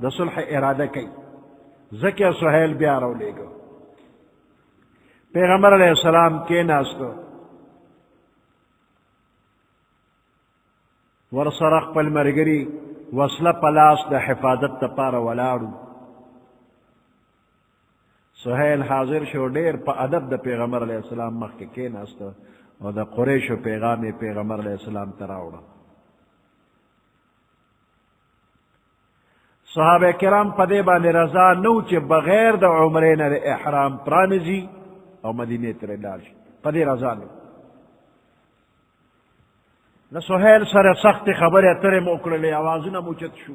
دا صلح ارادہ کی زکی سہیل بیا رو لے گو پیغمبر علیہ السلام کے ناستو ورسرخ پل مرگری وصل پلاس دا حفاظت تا پارا ولاڑو سہیل حاضر شو دیر پا ادب دا پیغمبر علیہ السلام مخ کے ناستو اور دا قریش و پیغام پیغمبر علیہ السلام تراؤڑا صحابہ کرام پدے بانے رضا نو چے بغیر دا عمرین دا احرام پرانزی او مدینے ترے دارش پدے رضا نو نہ سہیل سر سخت خبر ترے موکڑلے آوازنا موچت شو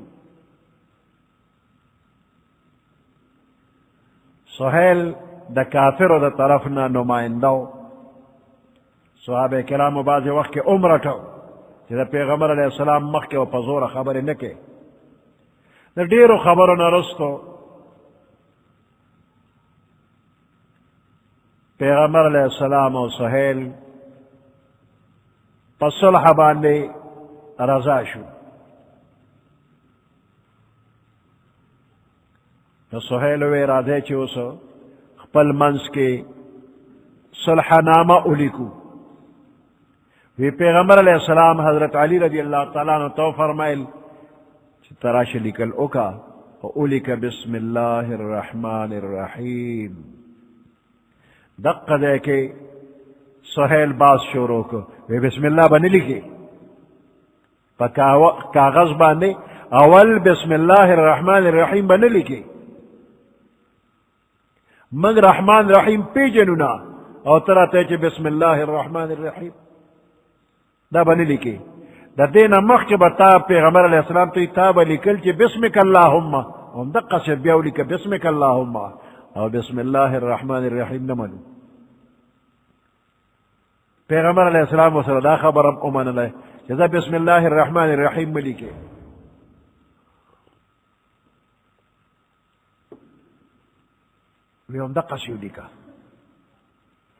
سہیل دا کافر دا طرفنا نمائندو صحابہ کرام بعض وقت کے عمرتو چی دا پیغمبر علیہ السلام مخ کے و پزور خبر نکے دا دیرو خبرو نرستو پیغمبر علیہ السلام و سہیل پسلح باندے رضا شو تو سہیل وی راضے چوسو خپل منس کے صلح نامہ الیکو وی پیغمبر علیہ السلام حضرت علی رضی اللہ تعالیٰ عنہ تو فرمائل تراش لکل اوکا اولیک بسم اللہ الرحمن الرحیم دق دے کے سہیل باز شروع کو وی بسم اللہ بنی لکھے پا کاغذ باندے اول بسم اللہ الرحمن الرحیم بنی لکھے من رحمان رحیم پی جنونا او ترا تیچے بسم اللہ الرحمن الرحیم دا بنی لکھے دا دین مخ کے بتا پیغمبر علیہ السلام تو تاب لکل چے بسمک اللہم ہم دقا سے بیاو لکا بسمک اللہم او بسم اللہ الرحمن الرحیم نمانو پیغمبر علیہ السلام و صلی اللہ خبرم امان اللہ جزا بسم اللہ الرحمن الرحیم ملکے وی ہم دقا سے لکا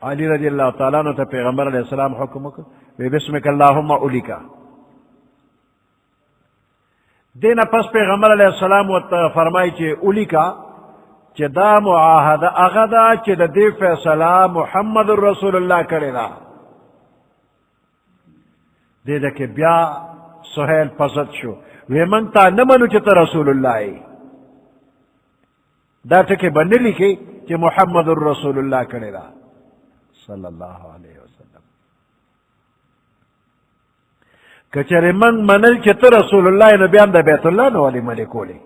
علی رضی اللہ تعالیٰ عنہ تا پیغمبر علیہ السلام حکم کو وی بسمک اللہم اولکا دینا پس پیغمبر علیہ السلام و فرمائی چے اولی کا چے دا معاہد اغدا چے دا دی فیصلہ محمد الرسول اللہ کرے دا دے دا کہ بیا سہیل پسد شو وی منتا نمانو چے تا رسول اللہ دا تکے بنی لکھے چے محمد الرسول اللہ کرے دا صلی اللہ علیہ وسلم کچر من منل چت رسول اللہ نبیان دا بیت اللہ نوالی ملکولی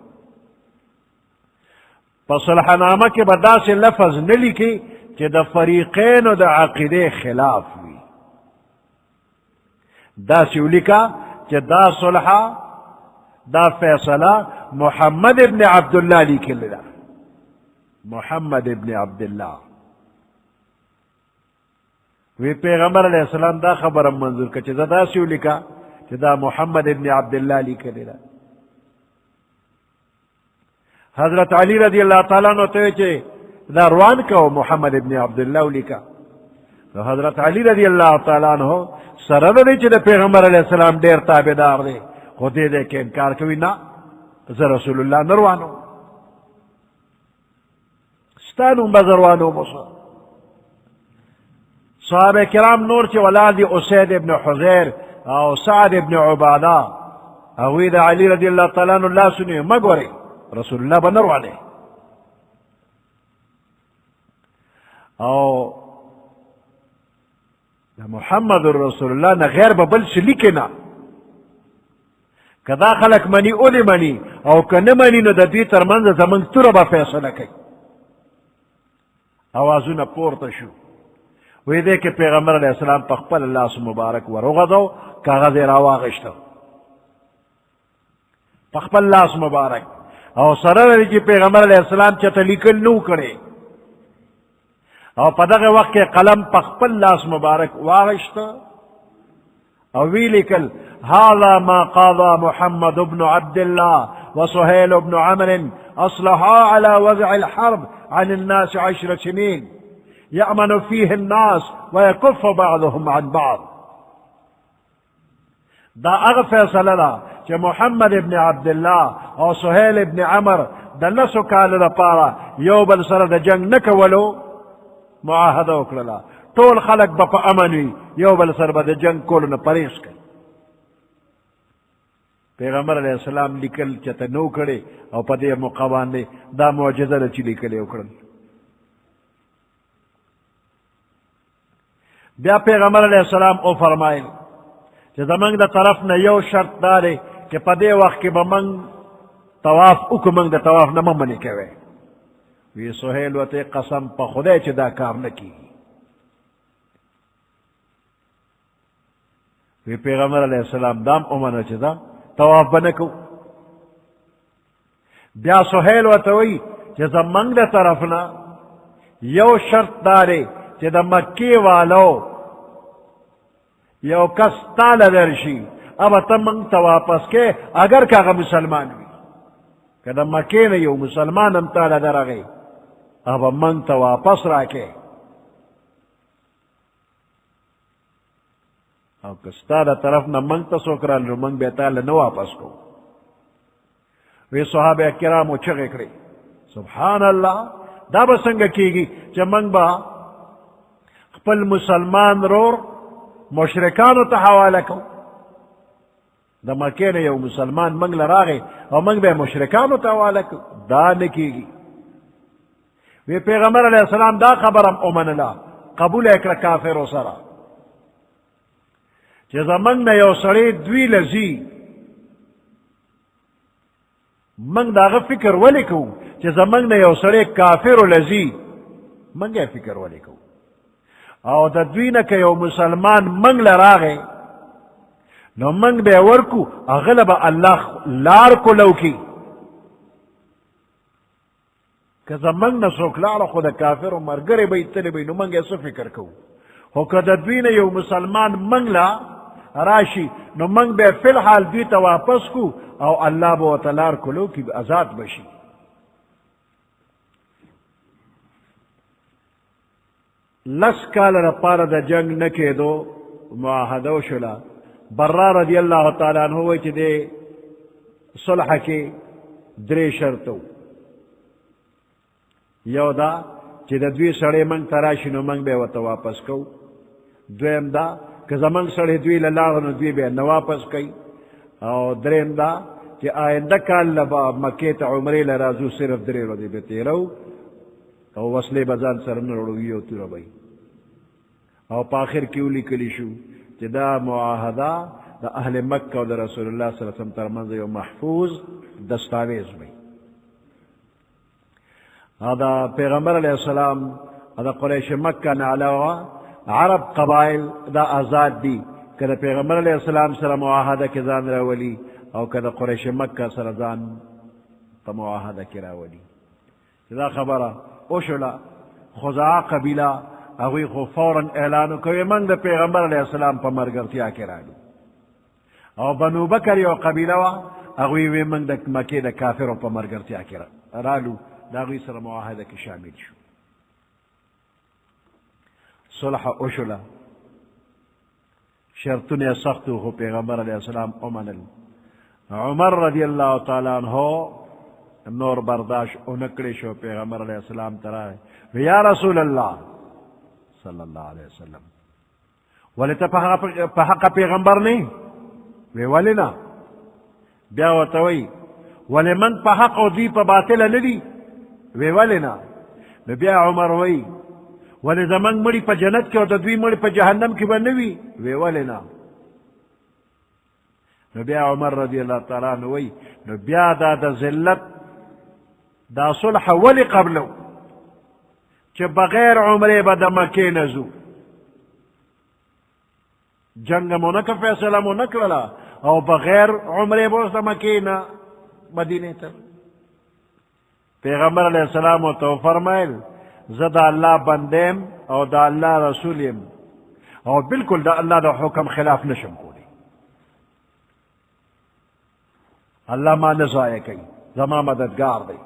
پسلح نامہ کے بدا سے لفظ نلی کی چی دا فریقین و دا عقیدے خلاف ہوئی دا سیولی کا چی دا صلحہ دا فیصلہ محمد ابن عبداللہ لکھے للا محمد ابن عبداللہ وی پیغمبر علیہ السلام دا خبرم منظور کا چی دا سیولی کا دا محمد ابن عبداللہ لکھے للا حضرت علی رضی اللہ تعالیٰ عنہ توچے دا روان کا محمد ابن عبداللہ لکھا تو حضرت علی رضی اللہ تعالیٰ عنہ سرد نہیں چلے پیغمبر علیہ السلام دیر تابدار دے خود دے کے انکار کوئی نا زر رسول اللہ نروانو ستانو بزروانو مصر صحابہ کرام نور چے ولادی اسید ابن حضیر او سعد ابن عبادہ اوید علی رضی اللہ تعالیٰ عنہ اللہ سنی مگوری رسول اللہ بنروانے او دا محمد رسول اللہ نہ غیر ببل شلی کے نا کدا خلق منی اولی منی او کن منی نو دا دوی ترمنز زمانگ تر با فیصلہ کئی آوازو نا پورتا شو وی دے کہ پیغمبر علیہ السلام پخپل اللہ سے مبارک ورغدو کاغذ راواغشتو پخپل اللہ سے مبارک او سرر کی پیغمبر علیہ السلام چتا لکل نو کرے او پدغ وقت کے قلم پخپل اللہ سے مبارک واغشتو او وی لکل هذا ما قضى محمد بن عبد الله وسهيل بن عمرو أصلحا على وضع الحرب عن الناس 10 سنين يأمن فيه الناس ويكف بعضهم عن بعض دا اغفر لا کہ محمد ابن عبداللہ اور سہیل ابن عمر دا لسو کال دا پارا یو بل سر دا جنگ نکولو معاہدہ اکرلا طول خلق بپا امنوی یو بل سر دا جنگ کولو نا پریس کر پیغمبر علیہ السلام لکل چتا نو کرے او پا دے مقابان دے دا معجزہ دا چی لکلے اکرل بیا پیغمبر علیہ السلام او فرمائل کہ زمانگ دا طرف نا یو شرط دارے کہ پا دے وقت کے بمانگ طواف اکو منگ دا طواف نا ممنی کوئے وی سہیل و تے قسم پا خدای چی دا کار نکی وی پیغمبر علیہ السلام دام امانا چی دا طواف بنکو بیا سہیل و توی چی زمانگ دا طرف نا یو شرط دارے چی دا مکی والو یو کس تال درشی اب تمنگ تا واپس کے اگر کاغا مسلمان بھی کہ دا مکی نا یو مسلمان ہم تال در گئی اب منگ تا واپس راکے او کستا دا طرف نا منگ تا سوکرال رو منگ بیتال نو واپس کو وی صحابہ کرامو چگے کرے سبحان اللہ دا بسنگ کی گی چا منگ با خپل مسلمان رور مشرکانو تا حوالہ کو دا مکین یو مسلمان منگ لراغے او منگ بے مشرکانو تا حوالہ کو دا نکی گی وی پیغمبر علیہ السلام دا خبرم امن اللہ قبول اکر کافر و سرا چیزا منگ نا یو سڑی دوی لزی منگ دا غا فکر ولی کو چیزا منگ نا یو سڑی کافر و لزی منگ فکر ولی کو او دا دوینا که یو مسلمان منگ لراغے نو منگ بے ورکو اغلب اللہ لار کو لوکی کزا منگ نسوک لار خود کافر و مرگر بی تلی بی نو منگ ایسا فکر کو ہو که دا دوینا یو مسلمان منگ لا راشی نو منگ بے فی الحال دویتا واپس کو او اللہ بو تلار کو لوکی ازاد بشی لس کال رپار دا جنگ نکے دو معاہدو شلا برا رضی اللہ تعالیٰ عنہ ہوئی چی دے صلح کے درے شرطو یو دا چی دا دوی سڑے منگ تراشی نو منگ بے وطا واپس کو دویم دا کہ زمانگ سڑے دوی للاغ نو دوی بے نواپس کئی او دریم دا چی آئندہ کال لبا مکیت عمری لرازو صرف درے رو دی بیتے رو او وصلے بزان سرن روڑویو تو ربائی او پاخر کیوں لکلی شو چی دا معاہدہ دا اہل مکہ و دا رسول اللہ صلی اللہ علیہ وسلم ترمنز یو محفوظ دستاویز بھئی دا پیغمبر علیہ السلام دا قریش مکہ نعلاوہ عرب قبائل دا آزاد دی کہ دا پیغمبر علیہ السلام سر معاہدہ کی زان راولی او کہ دا قریش مکہ سر زان تا معاہدہ کی راولی دا خبرہ اوشلا خزاع قبیلہ اگوی خو فوراً اعلانو کوئی منگ دا پیغمبر علیہ السلام پا مرگرتیا کرالو او بنو بکر یو قبیلہ وا اگوی وی منگ دا مکی دا کافروں پا مرگرتیا کرالو دا اگوی سر معاہدہ کی شامل شو صلح اوشلا شرطن سختو ہو پیغمبر علیہ السلام امنل عمر رضی اللہ تعالیٰ عنہ نور برداشت اونکڑی شو پیغمبر علیہ السلام ترائے یا رسول اللہ صلی اللہ علیہ وسلم ولی تا پا حق پیغمبر نہیں وی ولی نا بیا وطوئی ولی من پا حق و دی پا باطل ندی وی ولی نا بیا عمر وی ولی زمان مڑی پا جنت کی او تدوی مڑی پا جہنم کی بنوی وی ولی نا نو بیا عمر رضی اللہ تعالیٰ نوی نو بیا دا ذلت دا صلح ولی قبلو چھ بغیر عمرے با دا مکی نزو جنگ منکا فیصلہ منکللا او بغیر عمرے با دا مکی نا مدینے تا پیغمبر علیہ السلام تو فرمائل زدا اللہ بندیم او دا اللہ رسولیم او بالکل دا اللہ دا حکم خلاف نشم کولی اللہ ما نزائے کئی زما مددگار دی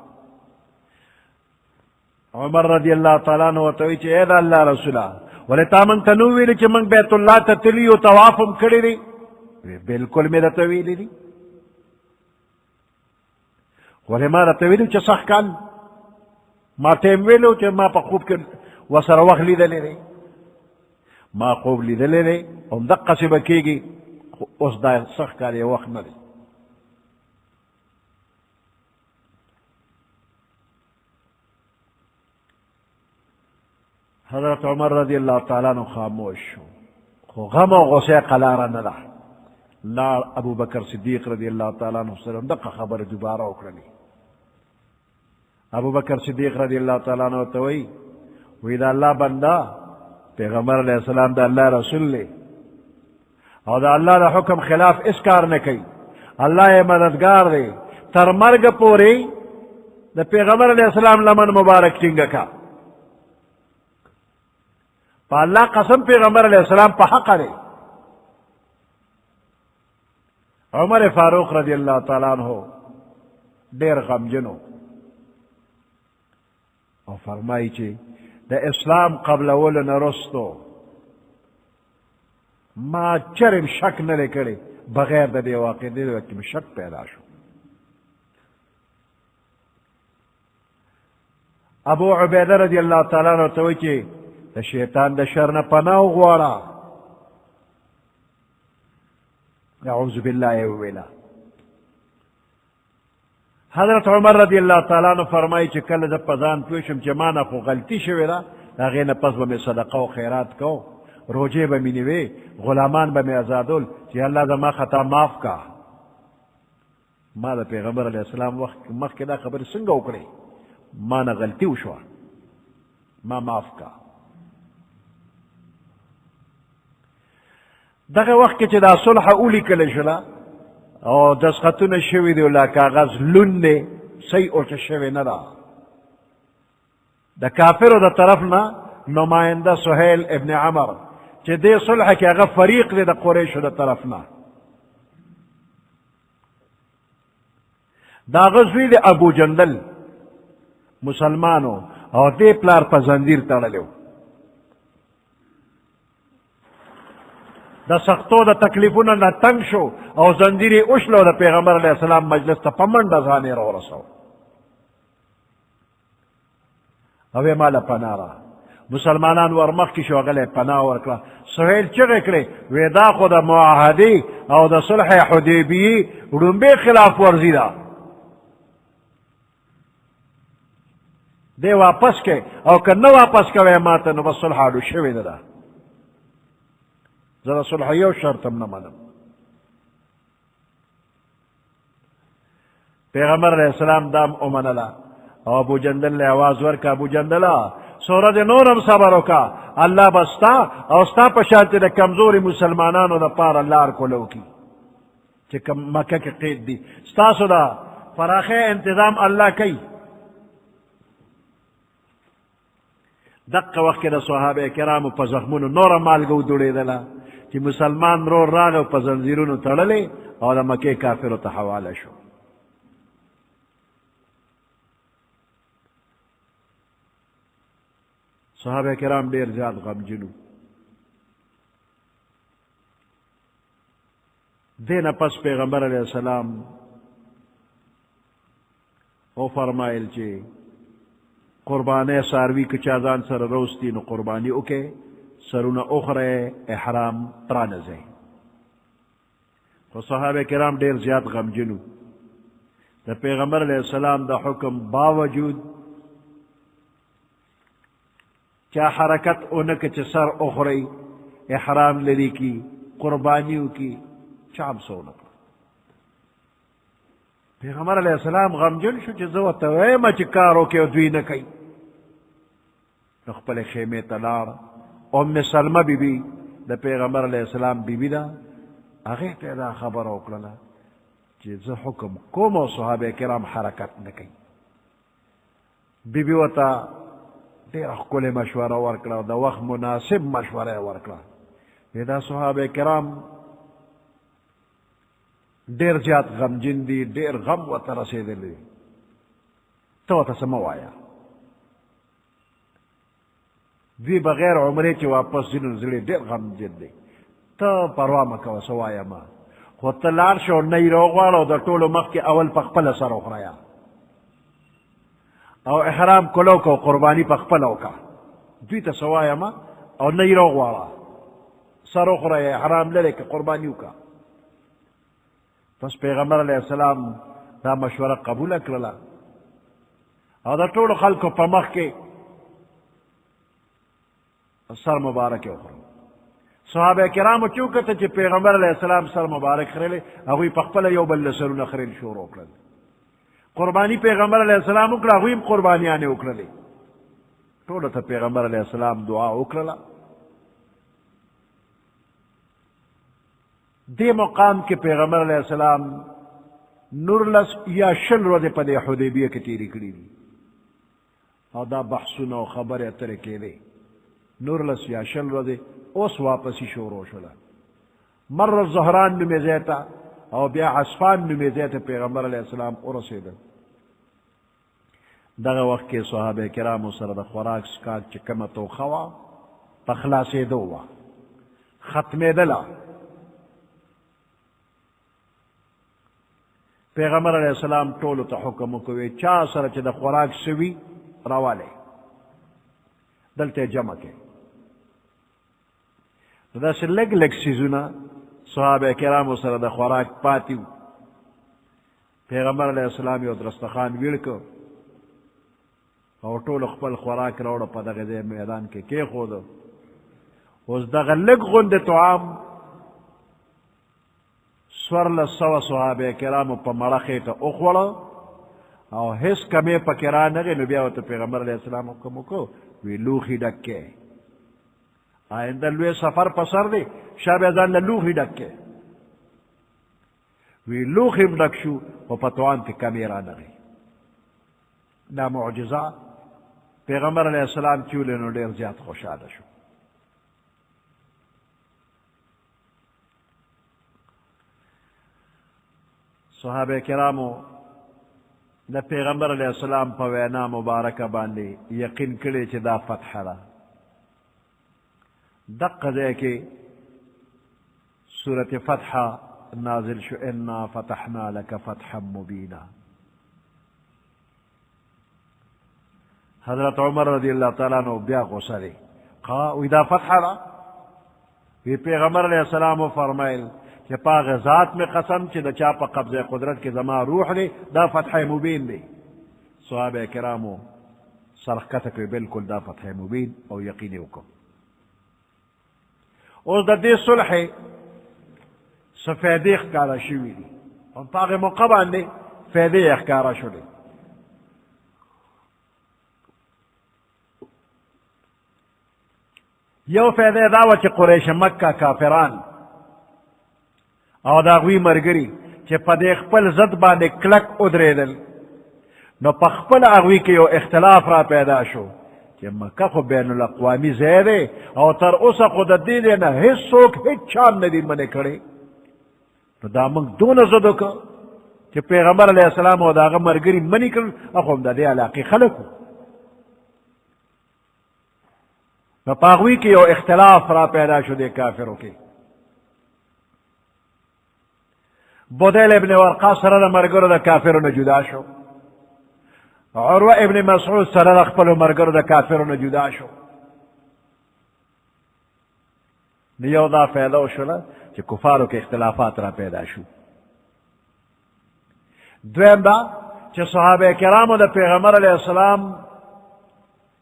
عمر رضی اللہ تعالیٰ عنہ توی چی اے دا اللہ رسولہ ولی تا من تنوی لی چی من بیت اللہ تا تلیو توافم کری دی بالکل میرا تویلی دی ولی ما دا تویلی چی صح کن ما تیم ویلو چی ما پا خوب کن وسر وقت لی دلی دی ما خوب لی دلی دی ام دقا سی بکی گی اس دا صح کاری وقت ندی حضرت عمر رضی اللہ تعالیٰ عنہ خاموش شو خو غم و غصے قلارا ندا لا ابو بکر صدیق رضی اللہ تعالیٰ عنہ سلام دقا خبر دوبارہ اکرلی ابو بکر صدیق رضی اللہ تعالیٰ عنہ توئی وی دا اللہ بندہ پیغمبر علیہ السلام دا اللہ رسول لے اور دا اللہ دا حکم خلاف اس کار نے کئی اللہ یہ مددگار دے تر مرگ پوری دا پیغمبر علیہ السلام لمن مبارک چنگا کا پا اللہ قسم پیغمبر علیہ السلام پا حق کرے عمر فاروق رضی اللہ تعالیٰ عنہ دیر غم جنو اور فرمائی چی دا اسلام قبل اول نرستو ما چرم شک نلے کرے بغیر دا دے واقع دے وقت میں شک پیدا شو ابو عبیدہ رضی اللہ تعالیٰ عنہ توئی چی دا شیطان دا شرن پناو غوارا اعوذ باللہ اویلا حضرت عمر رضی اللہ تعالیٰ عنہ فرمائی چی کل دا پزان پوشم چی مانا خو غلطی شویلا دا غین پس با میں صدقہ و خیرات کو روجے با میں نوے غلامان با میں ازادول چی اللہ دا ما خطا معاف کا ما دا پیغمبر علیہ السلام وقت مخ کے دا خبر سنگا اکڑے مانا غلطی وشوا ما معاف کا دغه وقت کې چې دا صلح اولی کله شلا او دسخطونه شوی دی ولا کاغذ لون دی صحیح او چې شوی نه دا د کافرو د طرف نه نماینده سهیل ابن عمر چې دې صلح کې هغه فریق دی د قریشو د طرف نه دا غزوی دی ابو جندل مسلمانو او دې پلار په زنجیر تړلیو دا سختو دا تکلیفونا نا تنگ شو او زنجیری اشلو دا پیغمبر علیہ السلام مجلس تا پمن دا زانی رو رسو اوے مالا پنارا مسلمانان ورمخ کی شو اغلے پناہ ورکلا سہیل چگے کرے ویدا خود معاہدی او دا صلح حدیبی رنبے خلاف ورزی دا دے واپس کے او کنو واپس کے ماتا نو بس صلح آڈو شوی دا ذرا صلح یو شرطم نمانم پیغمبر علیہ السلام دام امنلا او ابو جندل لے آواز ورکا ابو جندلا سورج نورم صبرو کا اللہ بستا او ستا پشانتی دا کمزوری مسلمانانو دا پار اللہ ارکولو کی چکہ مکہ کی قید دی ستاسو دا فراخ انتظام اللہ کی دق وقت دا صحابہ کرامو پا زخمونو نورم مالگو دوڑی دلا کہ مسلمان رو راغ پا زنزیرونو تڑلے اور دا مکہ کافرو تا حوالہ شو صحابہ کرام دیر زیاد غم جنو دین پس پیغمبر علیہ السلام او فرمائل چے قربانے ساروی کچازان سر روستی نو قربانی اوکے سرون اخرے احرام ترانزے تو صحابہ کرام دیر زیاد غم جنو دا پیغمبر علیہ السلام دا حکم باوجود چا حرکت اونک چ سر اخری احرام لری کی قربانیوں کی چام سونک پیغمبر علیہ السلام غمجن شو چ زو تویم چ کارو کے دوی نہ کئی خپل خیمه تلار ام سلمہ بی بی دا پیغمبر علیہ السلام بی بی دا اغیح تیدا خبر اوکللا چیز حکم کوم و صحابہ کرام حرکت نکی بی بی وطا دیر اخکل مشورہ ورکلا دا وقت مناسب مشورہ ورکلا دا صحابہ کرام دیر زیاد غم جندی دیر غم و ترسید لی تو تسمو آیا دی بغیر عمرے چی واپس جنو زلی دیر غم جندی تا پروا مکو سوایا ما خود تلار شو نئی روغوالو دا طولو مخ کی اول پخپل سر اخرایا او احرام کلو کو قربانی پخپلو کا دوی تا سوایا ما او نئی روغوالا سر اخرایا احرام للے که قربانیو کا پس پیغمبر علیہ السلام دا مشورہ قبول اکرلا او دا طولو خلقو پا مخ کے سر مبارک اخرا صحابہ کرام چوکتا چی پیغمبر علیہ السلام سر مبارک خریلے اگوی پخپل یو بل سرون خریل شور اکرل قربانی پیغمبر علیہ السلام اکرل اگویم قربانیانے اکرلے طولتا پیغمبر علیہ السلام دعا اکرلا دے مقام کے پیغمبر علیہ السلام نورلس یا شل رو دے پدے حدیبیہ کی تیری کری دی او دا بحثون و خبر اترکے دے نورلس یا شل رو دے اوس واپسی شورو شلا مر الزہران نمی زیتا او بیا عصفان نمی زیتا پیغمبر علیہ السلام ارسیدن دغه وقت کے صحابہ کرام سر دا خوراک سکاک چکمتو خوا پخلاسی دو وا ختم دلا پیغمبر علیہ السلام طولو تا حکم کوئی چا سر چا دا خوراک سوی روالے دلتے جمع کے دا سے لگ لگ سیزونا صحابہ کرام سر دا خوراک پاتیو پیغمبر علیہ السلام یو درستخان ویلکو اور طول خپل خوراک روڑا پا دا غزے میدان کے خودو اس دا لگ غند طعام سورل سوا صحابہ کرام پا مرخی تا اخوڑا او حس کمی پا کرا نگی نبیاو تا پیغمبر علیہ السلام حکمو کو وی لوخی ڈکے آئندہ لوے سفر پسر دے شاب ازان لوخی ڈکے وی لوخی مڈکشو و پتوان تی کمی را نگی نا معجزہ پیغمبر علیہ السلام چولے نو دیر زیاد خوشادہ شو صحابہ کرامو دا پیغمبر علیہ السلام پا وینا مبارکہ باندے یقین کلے چی دا فتح را دق دے کے سورت فتح نازل شو انا فتحنا لک فتحا مبینا حضرت عمر رضی اللہ تعالیٰ نو بیا غصہ دے وی دا فتح را وی پیغمبر علیہ السلام فرمائل کہ پاغ ذات میں قسم چی دا چاپا قبض قدرت کے زمان روح دے دا فتح مبین دے صحابہ کرامو سرخکت کوئی بالکل دا فتح مبین او یقینی وکم اس دا دے صلح سفیدی اخکارا شوی دی اور پاغ مقبان دے فیدی اخکارا شو دے یو فیدی داوہ چی قریش مکہ کافران او دا غوی مرگری چی پا دے خپل زد باندے کلک ادرے دل نو پا خپل اغوی کے یو اختلاف را پیدا شو چی مکہ خو بین الاقوامی زیدے او تر اسا خود دیدے نا ہیس سوک ہیچ چان ندی منے کھڑے نو دا منگ دون زدو کا چی پیغمبر علیہ السلام او دا غا مرگری منی کر اخوام دا دے علاقی خلقو نو پا اغوی کے یو اختلاف را پیدا شو دے کافروں کے بدیل ابن ورقا سر دا مرگر دا کافرون جدا شو عروہ ابن مسعود سر دا خپل مرگر دا کافرون جدا شو نیو دا فیدو شولا چی کفارو کے اختلافات را پیدا شو دویم دا چی صحابہ کرامو دا پیغمبر علیہ السلام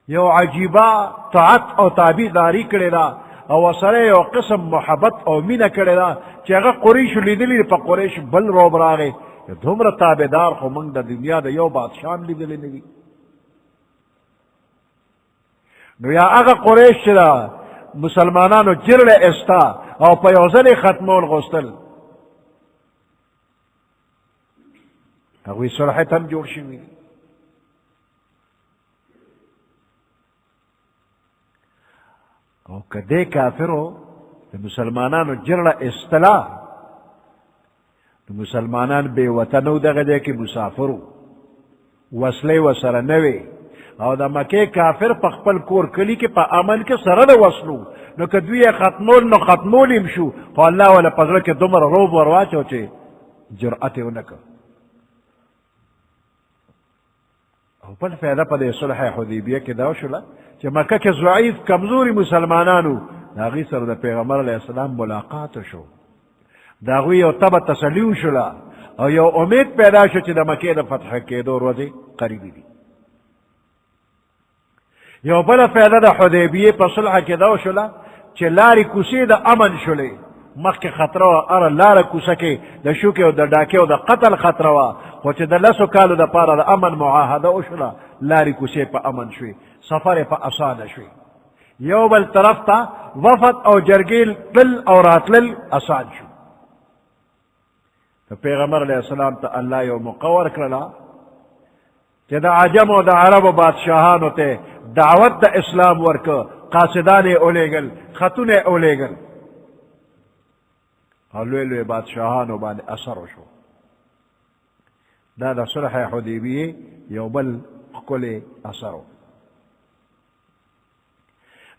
یو عجیبہ طاعت او تابعداری کرے دا او سره یو قسم محبت او مینه کرے دا چې هغه قریش لیدلی په قریش بل روب راغی دومره تابعدار خو موږ د دنیا د یو بادشاہ لیدلی نه دي. نو یا هغه قریش چې دا مسلمانانو جرړه استا او په یو ځل ختمول غوښتل هغوی صلحت هم جوړ شوي. او کدے کافرو مسلمانانو جرڑا استلا مسلمانان بے وطنو دغه دے کی مسافرو وصلے و سر نوے او دا مکے کافر پا خپل کور کلی کی پا امن کے سر دا وصلو نو کدوی ختمول نو ختمول امشو خو اللہ والا پزر کے دمر روب ورواچو چے جرعت انکا. او پل فیدہ پا دے صلح حدیبیہ کی داو شلا کہ مکہ کے ضعیف کمزوری مسلمانانو داغی سر دا پیغمبر علیہ السلام ملاقات شو داغوی یو تب تسلیو شلا او یو امید پیدا شو چی دا مکہ دا فتح کے دو روزے قریبی دی. یو بلا فیدہ دا حدیبیہ پا صلح کے داو شلا چی لاری کسی دا امن شلے مخ کے خطروا ار لار کسکے دا شوکے و دا ڈاکے و دا قتل خطروا وچ دا لسو کالو دا پارا دا امن معاہدہ اشلا لاری کسے پا امن شوی سفر پا آسان شوی. یو بل طرف تا وفد او جرگیل تل او راتلل آسان شو. تو پیغمبر علیہ السلام تا اللہ یو مقور کرلا کہ دا عجم و دا عرب و بادشاہانو تے دعوت دا اسلام ورک قاصدان اولے گل خطون اولے گل لوے بادشاہانو باندے اثر شو. دا صلح حدیبیہ یو بل کل اثرو.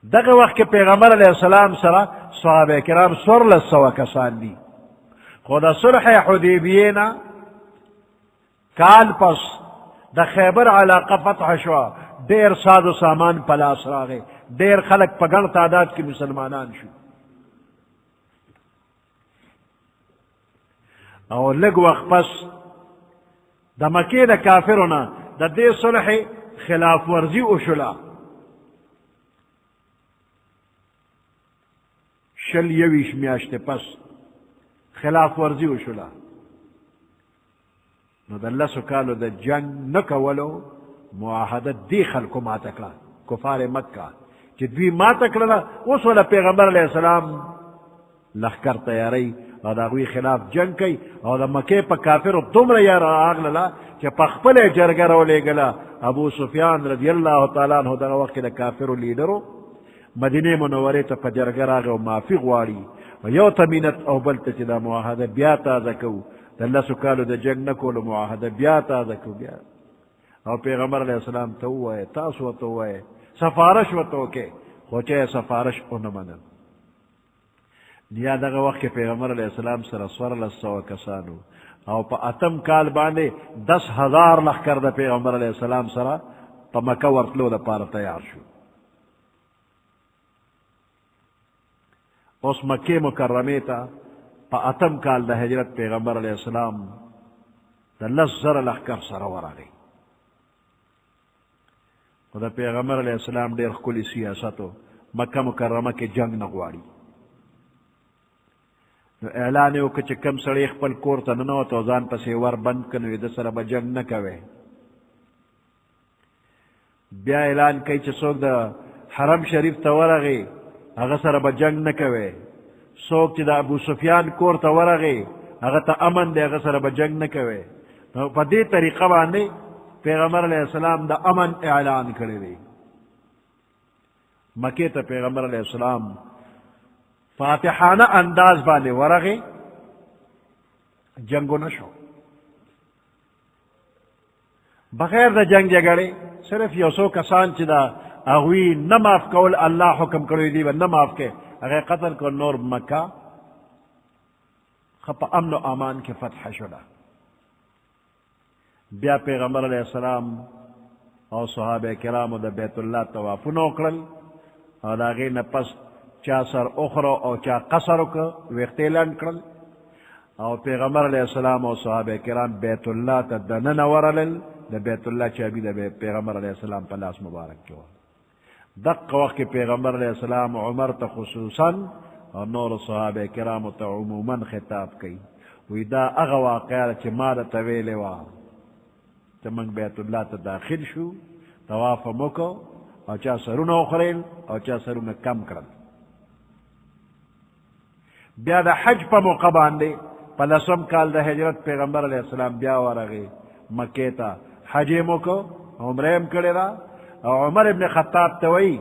دغه وقت کے پیغمبر علیہ السلام سرا صحابہ کرام سوا کسان دی خود صلح حدیبیہ نا کال پس دا خیبر علاقہ فتح شوا دیر ساز و سامان پلاس راغے دیر خلق پگڑ تعداد کی مسلمانان شو او لگ وقت پس دا مکی دا کافرونا دا دے صلح خلاف ورزی اشلا شل یویش میاشت پس خلاف ورزی اشلا نو دا اللہ سکالو دا جنگ نکولو معاہدت دی خلقو ما تکلا کفار مکہ چی دوی ما تکلا اس والا پیغمبر علیہ السلام لخکر تیاری او دا غوی خلاف جنگ کئی او دا مکے پا کافر دمر یار آگللا چی پا خپل جرگر او لے گلا ابو سفیان رضی اللہ تعالیٰ عنہ دا وقت دا کافر لیڈرو مدینہ منورے تا پا جرگر آگا و معافی غواری و یو تمینت او بلتا چی دا معاہدہ بیا تازہ کو دا اللہ سکالو دا جنگ نکولو معاہدہ بیا تازہ کو بیا او پیغمبر علیہ السلام تو ہوئے تاسو تو ہوئے سفارش و تو کے خوچے سفارش انمانا نیا دغه وقت کے پیغمبر علیہ السلام سر سورل سو کسانو او پا اتم کال باندے 10,000 لخکر دا پیغمبر علیہ السلام سر پا مکہ ورطلو دا پار تیار شو. اس مکہ مکرمی تا پا اتم کال دا حجرت پیغمبر علیہ السلام دا 10,000 لخکر سر ورا گئی. دا پیغمبر علیہ السلام دیر خکلی سیاستو مکہ مکرمہ کے جنگ نغواری نو اعلانیو کچھ کم سڑی خپل کور تا ننو توزان پسی ور بند کنوی دا سر با جنگ نکوے بیا اعلان کئی چھ سوک دا حرم شریف تا ورغی اغا سر با جنگ نکوے سوک چھ دا ابو سفیان کور تا ورغی اغا تا امن دے اغا سر با جنگ نکوے نو پا دی طریقہ باندے پیغمبر علیہ السلام دا امن اعلان کرے دی مکہ تا پیغمبر علیہ السلام فاتحانہ انداز باندے ورغی جنگو نشو بغیر دا جنگ جگڑے صرف یوسو کسان چی دا اغوی نماف کول اللہ حکم کروی دی و نماف کے اگر قتل کو نور مکہ خب امن و امان کے فتح شدہ. بیا پیغمبر علیہ السلام او صحابہ کرام دا بیت اللہ توافنو کرل اور آگے نپس چا سر اخرو او چا قصرو کا ویختیلان کرل او پیغمبر علیہ السلام او صحابہ کرام بیت اللہ تا دنن ورلل دا بیت اللہ چابی دا پیغمبر علیہ السلام پلاس مبارک کیو دق وقت پیغمبر علیہ السلام عمر تا خصوصاً اور نور صحابہ کرام تا عموماً خطاب کی وی دا اغا واقعہ چی ما دا طویلے وا چی منگ بیت اللہ تا داخل شو طواف مکو او چا سرون اخریل او چا سرون کم کرل بیا دا حج پا موقع باندے پا لسم کال دا حجرت پیغمبر علیہ السلام بیا ورغی مکی تا حجی مکو عمریم کردی را او عمر ابن خطاب توئی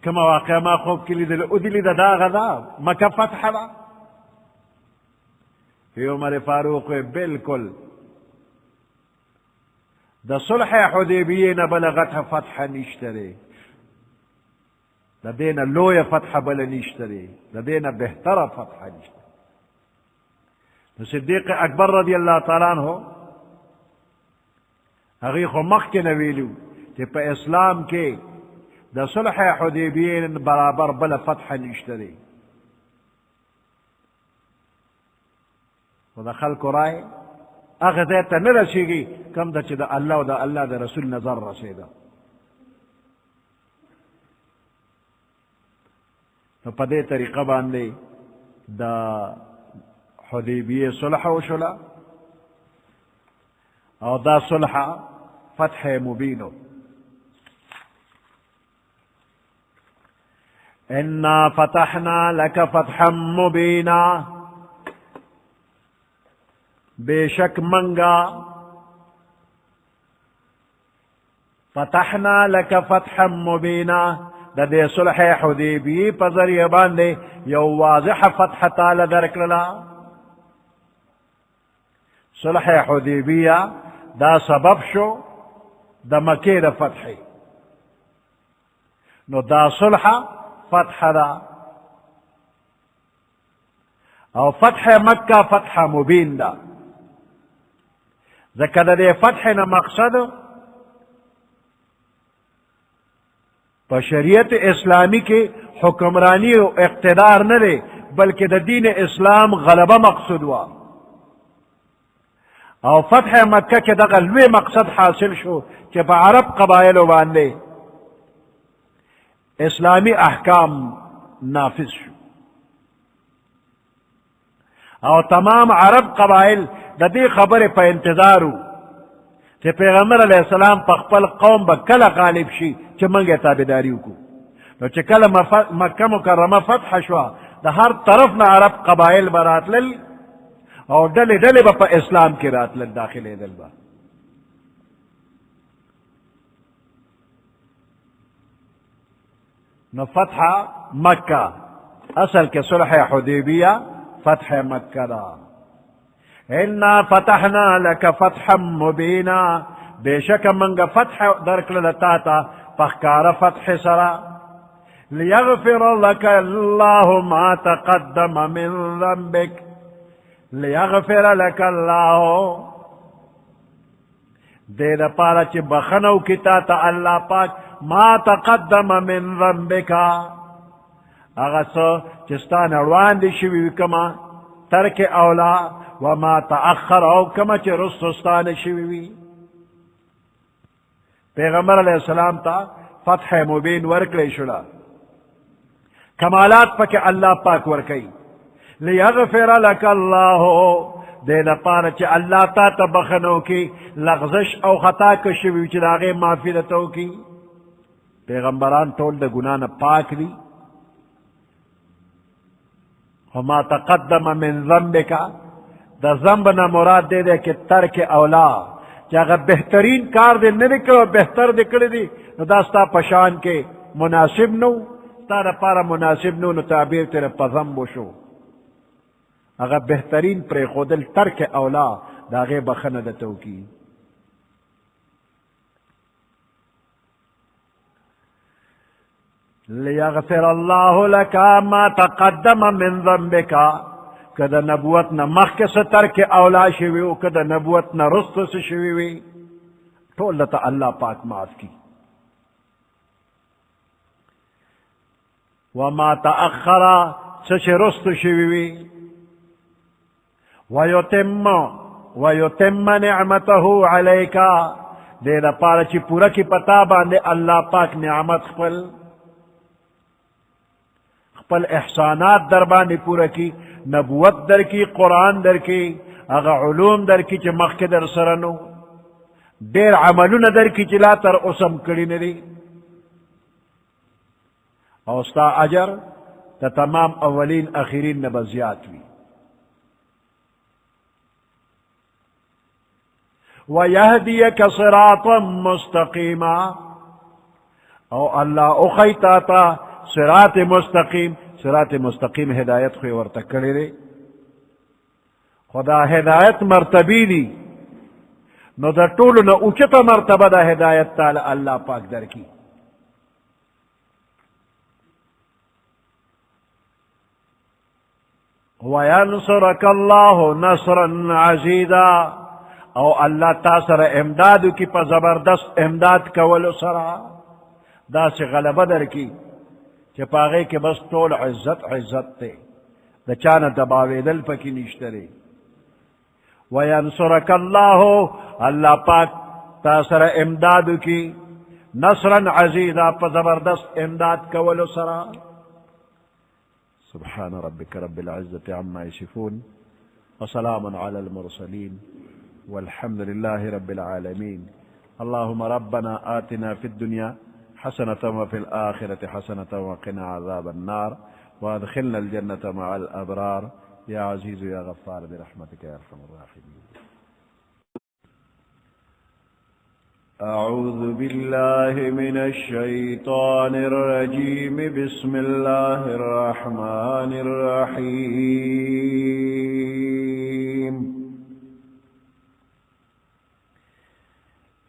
کما واقعہ ما خوب کلی دل ادلی دا دا غدا مکہ فتح دا فی عمر فاروق بالکل دا صلح حدیبیین بلغتها فتح نشترے دا دینا لوی فتح بل نشترے دا دینا بہتر فتح نشترے صدیق اکبر رضی اللہ تعالیٰ عنہ اغیخ و مخ کے نویلو کہ پا اسلام کے دا صلح حدیبیین برابر بل فتح نشترے و دا خلق رائے اغذیتا نرسی گی کم دا چی دا اللہ و دا اللہ دا رسول نظر رسی دا تو پا دے طریقہ باندے دا حدیبی صلح و شلا او دا صلح فتح مبینو انا فتحنا لك فتحا مبینا بے شک منگا فتحنا لك فتحا مبینا دا دے صلح حدیبی پا ذریعہ باندے یو واضح فتح تالا درکللا صلح حدیبیہ دا سبب شو دا مکی دا فتحی نو دا صلح فتح دا او فتح مکہ فتح مبین دا ذکر دے فتح نا مقصد پا شریعت اسلامی کے حکمرانی و اقتدار نہ دے بلکہ دا دین اسلام غلبہ مقصد ہوا او فتح مکہ کے دا غلوی مقصد حاصل شو کہ پا عرب قبائل و باندے اسلامی احکام نافذ شو او تمام عرب قبائل دا دی خبر پا انتظارو کہ پیغمبر علیہ السلام پا خپل قوم با کل غالب شی چی منگے تابداریو کو نو چی کل مکہ مکرمہ فتح شوا دا ہر طرف نا عرب قبائل برات لل اور ڈلے ڈلے با پا اسلام کی رات لل داخلے دل با نو فتح مکہ اصل کے صلح حدیبیہ فتح مکہ دا انا فتحنا لك فتحا مبینا بے شک منگا فتح درکل لتاتا پخکار فتح سرا لیغفر لك اللہ ما تقدم من ذنبک لیغفر لك اللہ دے دا پارا چی بخنو کتا تا اللہ پاک ما تقدم من ذنبکا اغسو چستان اروان دی شوی کما ترک اولا وما تأخر او کما چی رستستان شوی پیغمبر علیہ السلام تا فتح مبین ورکلی شلا کمالات پاک اللہ پاک ورکی لیغفر لک اللہ دینا پانا چی اللہ تا تبخنو کی لغزش او خطا کشوی چی داغی معافیلتو کی پیغمبران تول دا گنانا پاک دی وما تقدم من ذنبکا دا ذنبنا مراد دے دے کہ ترک اولا کہ اگر بہترین کار دے نکلو بہتر دے کر دی نو دا ستا پشان کے مناسب نو ستا دا پارا مناسب نو تعبیر تیرے پا ذنبو شو اگر بہترین پر خودل ترک اولا دا غیر بخندتو کی لیغفر اللہ لکا ما تقدم من ذنبکا کدا نبوت نا مخ سے ترک اولا شویو کدا نبوت نا رست سے شویوی تو اللہ اللہ پاک معاف کی وما تأخر سش رست شویوی ویتم نعمته علیکا دے دا پارا چی پورا کی پتا باندے اللہ پاک نعمت خپل احسانات در باندے پورا کی، نبوت در کی، قرآن در کی، اگا علوم در کی چی مخ در سرنو، دیر عملون در کی چی لا تر اسم کری ندی، اوستا اجر تا تمام اولین اخرین نبزیات وی. وَيَهْدِيَكَ صِرَاطًا مُسْتَقِيمًا، او اللہ اخیتا تا صراط مستقیم. صراط مستقیم ہدایت خوی ورتکلی دی، خدا ہدایت مرتبی دی، نو دا طول نو اوچتا مرتبہ دا ہدایت تالا اللہ پاک در کی. وَيَنْصُرَكَ اللَّهُ نَصْرًا عَزِيزًا، او اللہ تا سر امدادو کی پا زبردست امداد کولو سرا دا سے غلبہ در کی کہ پاگے کے بس طول عزت عزت تے دا چانا دباوے دل پکی نشترے. وینصرک اللہ، اللہ پاک تا سر امدادو کی نصرا عزیزا پا زبردست امداد کولو سرا. سبحان ربک رب العزت عما یصفون وسلام علی المرسلین والحمد لله رب العالمين. اللهم ربنا آتنا في الدنيا حسنة وفي الآخرة حسنة وقنا عذاب النار وادخلنا الجنة مع الأبرار يا عزيز يا غفار برحمتك يا أرحم الراحمين. أعوذ بالله من الشيطان الرجيم. بسم الله الرحمن الرحيم.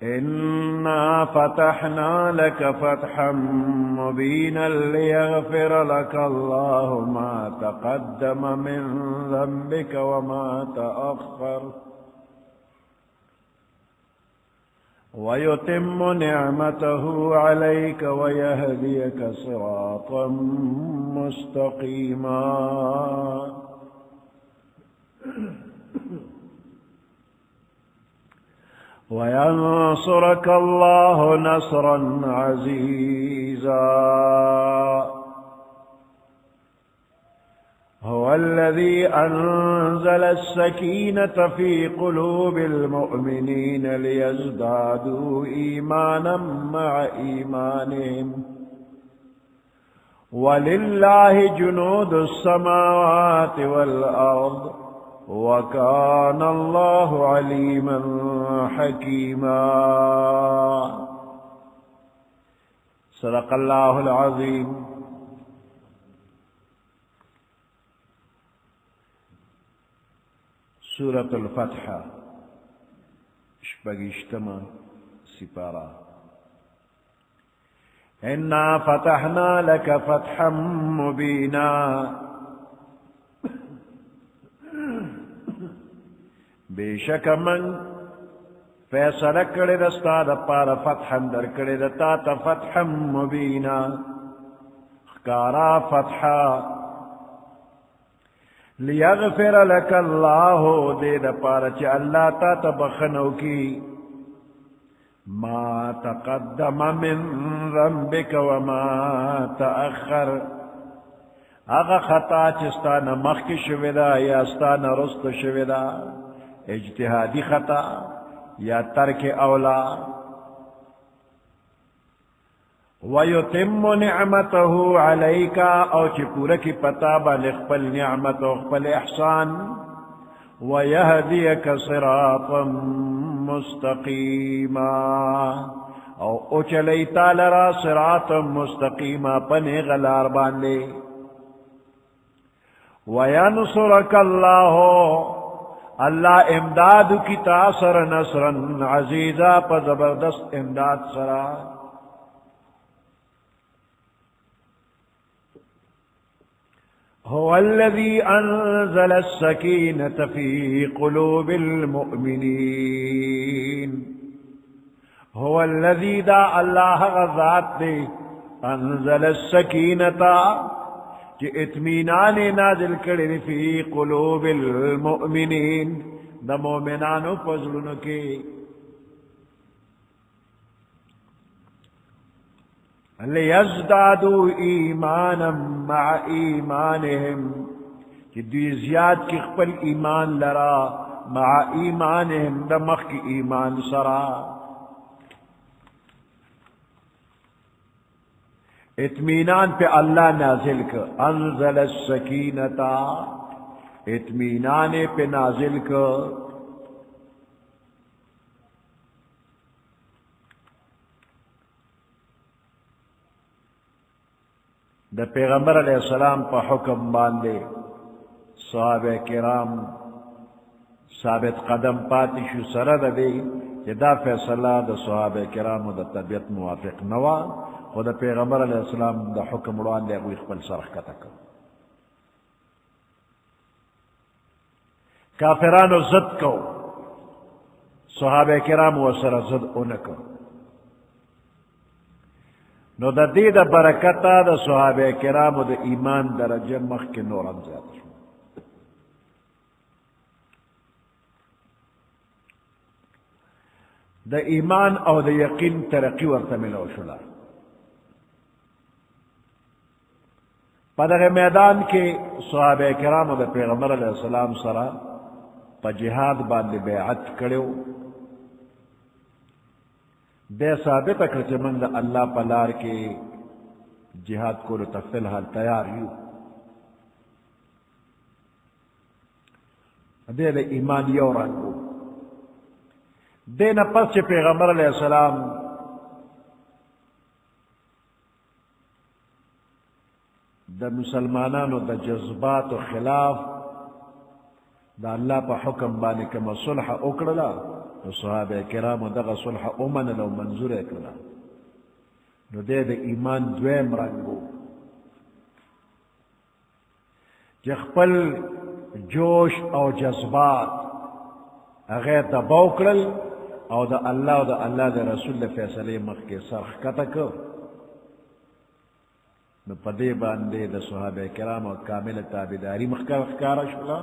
إنا فتحنا لك فتحا مبينا ليغفر لك الله ما تقدم من ذنبك وما تأخر ويتم نعمته عليك ويهديك صراطا مستقيما. وينصرك الله نصرا عزيزا. هو الذي أنزل السكينة في قلوب المؤمنين ليزدادوا إيمانا مع إيمانهم ولله جنود السماوات والأرض وكان الله عليما حكيما. صدق الله العظيم. سورة الفتح شپگشتما سپارہ. انا فتحنا لك فتحا مبینا، بے شک من فیصلہ کرے دستا دا پارا فتحا در کرے دتا تا فتحا مبینا، خکارا فتحا. لیغفر لک اللہ، دے دا پارا چی اللہ تا تبخنو کی ما تقدم من ذنبک وما تأخر، اغا خطا چستانا مخی شویدہ یا استانا رست شویدہ، اجتہادی خطا یا ترک اولا. وَيُتِمُّ نِعْمَتَهُ عَلَيْكَ، او چی پورا کی پتا بالخپل نعمت و خپل احسان. وَيَهْدِيَكَ صِرَاطًا مُسْتَقِيمًا، او اچلیتا لرا صراطا مستقیما پنے غلار باندے. وَيَنْصُرَكَ اللَّهُ، اللہ امداد کی تاثر نصرا عزیزا پا زبردست امداد سرا. هو الذي أنزل السكينة في قلوب المؤمنين، هو الذي دا الله غذات دے انزل السكينة کہ اطمینان نازل کرے فی قلوب المؤمنین، دا مومنانو پزلن کے. لیزدادوا ایمانا مع ایمانہم کہ دوی زیاد کی خپل ایمان لرا مع ایمانہم دمخ کی ایمان سرا اطمینان پہ اللہ نازل کر انزل السکینتا اطمینان پہ نازل کر دا پیغمبر علیہ السلام پا حکم باندے صحابہ کرام ثابت قدم پاتی شو سرد دے کہ دا فیصلہ دا صحابہ کرام دا طبیعت موافق نوا خود پیغمبر علیہ السلام دا حکم روان دے اگوی خپل سرخ کتا کر کافرانو زد کو صحابہ کرام و سر زد انکو نو دا دی دا برکتا دا صحابہ کرام دا ایمان درجہ مخ کے نورم زیادہ شو دا ایمان او دا یقین ترقی ورطملو شلا پدغ میدان کے صحابہ کرام دا پیغمبر علیہ السلام سرا پا جہاد باندے بیعت کڑیو دے ثابت اکر چھ من دا اللہ پلار کے جہاد کو لتفل حال تیار یو دے دے ایمان یو رنگو دے نپس چھ پیغمبر علیہ السلام دا مسلمانانو دا جذبات و خلاف دا اللہ پا حکم بانے کما صلح اکڑلا تو صحابہ کرام دغا صلح امن لو منظور اکڑلا نو دے دا ایمان دویم رنگو جخپل جوش او جذبات اغیر دا باوکڑل او دا اللہ دا رسول فیصلے مخ کے سرخ کتکو نو پدے باندے دا صحابہ کرام و کامل تابداری مخکارا شلا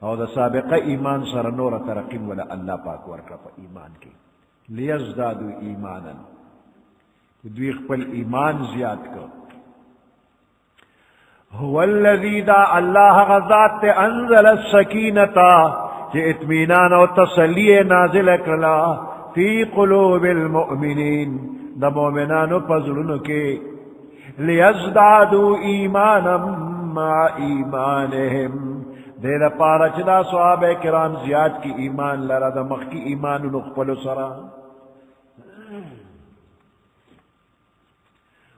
او دا سابقہ ایمان سر نور ترقیم ولا اللہ پاک ورکا پا ایمان کی لیزدادو ایمانا دوی خپل ایمان زیاد کر هو الذی دا اللہ غزات تے انزل السکینتا کہ اطمینان و تسلی نازل کرلا فی قلوب المؤمنین دا مومنان و پزلن کے لیزدادو ایمانا مع ایمانہم دے دا پارا چدا صحابہ کرام زیاد کی ایمان لرا دا مخ کی ایمان نقبل سرا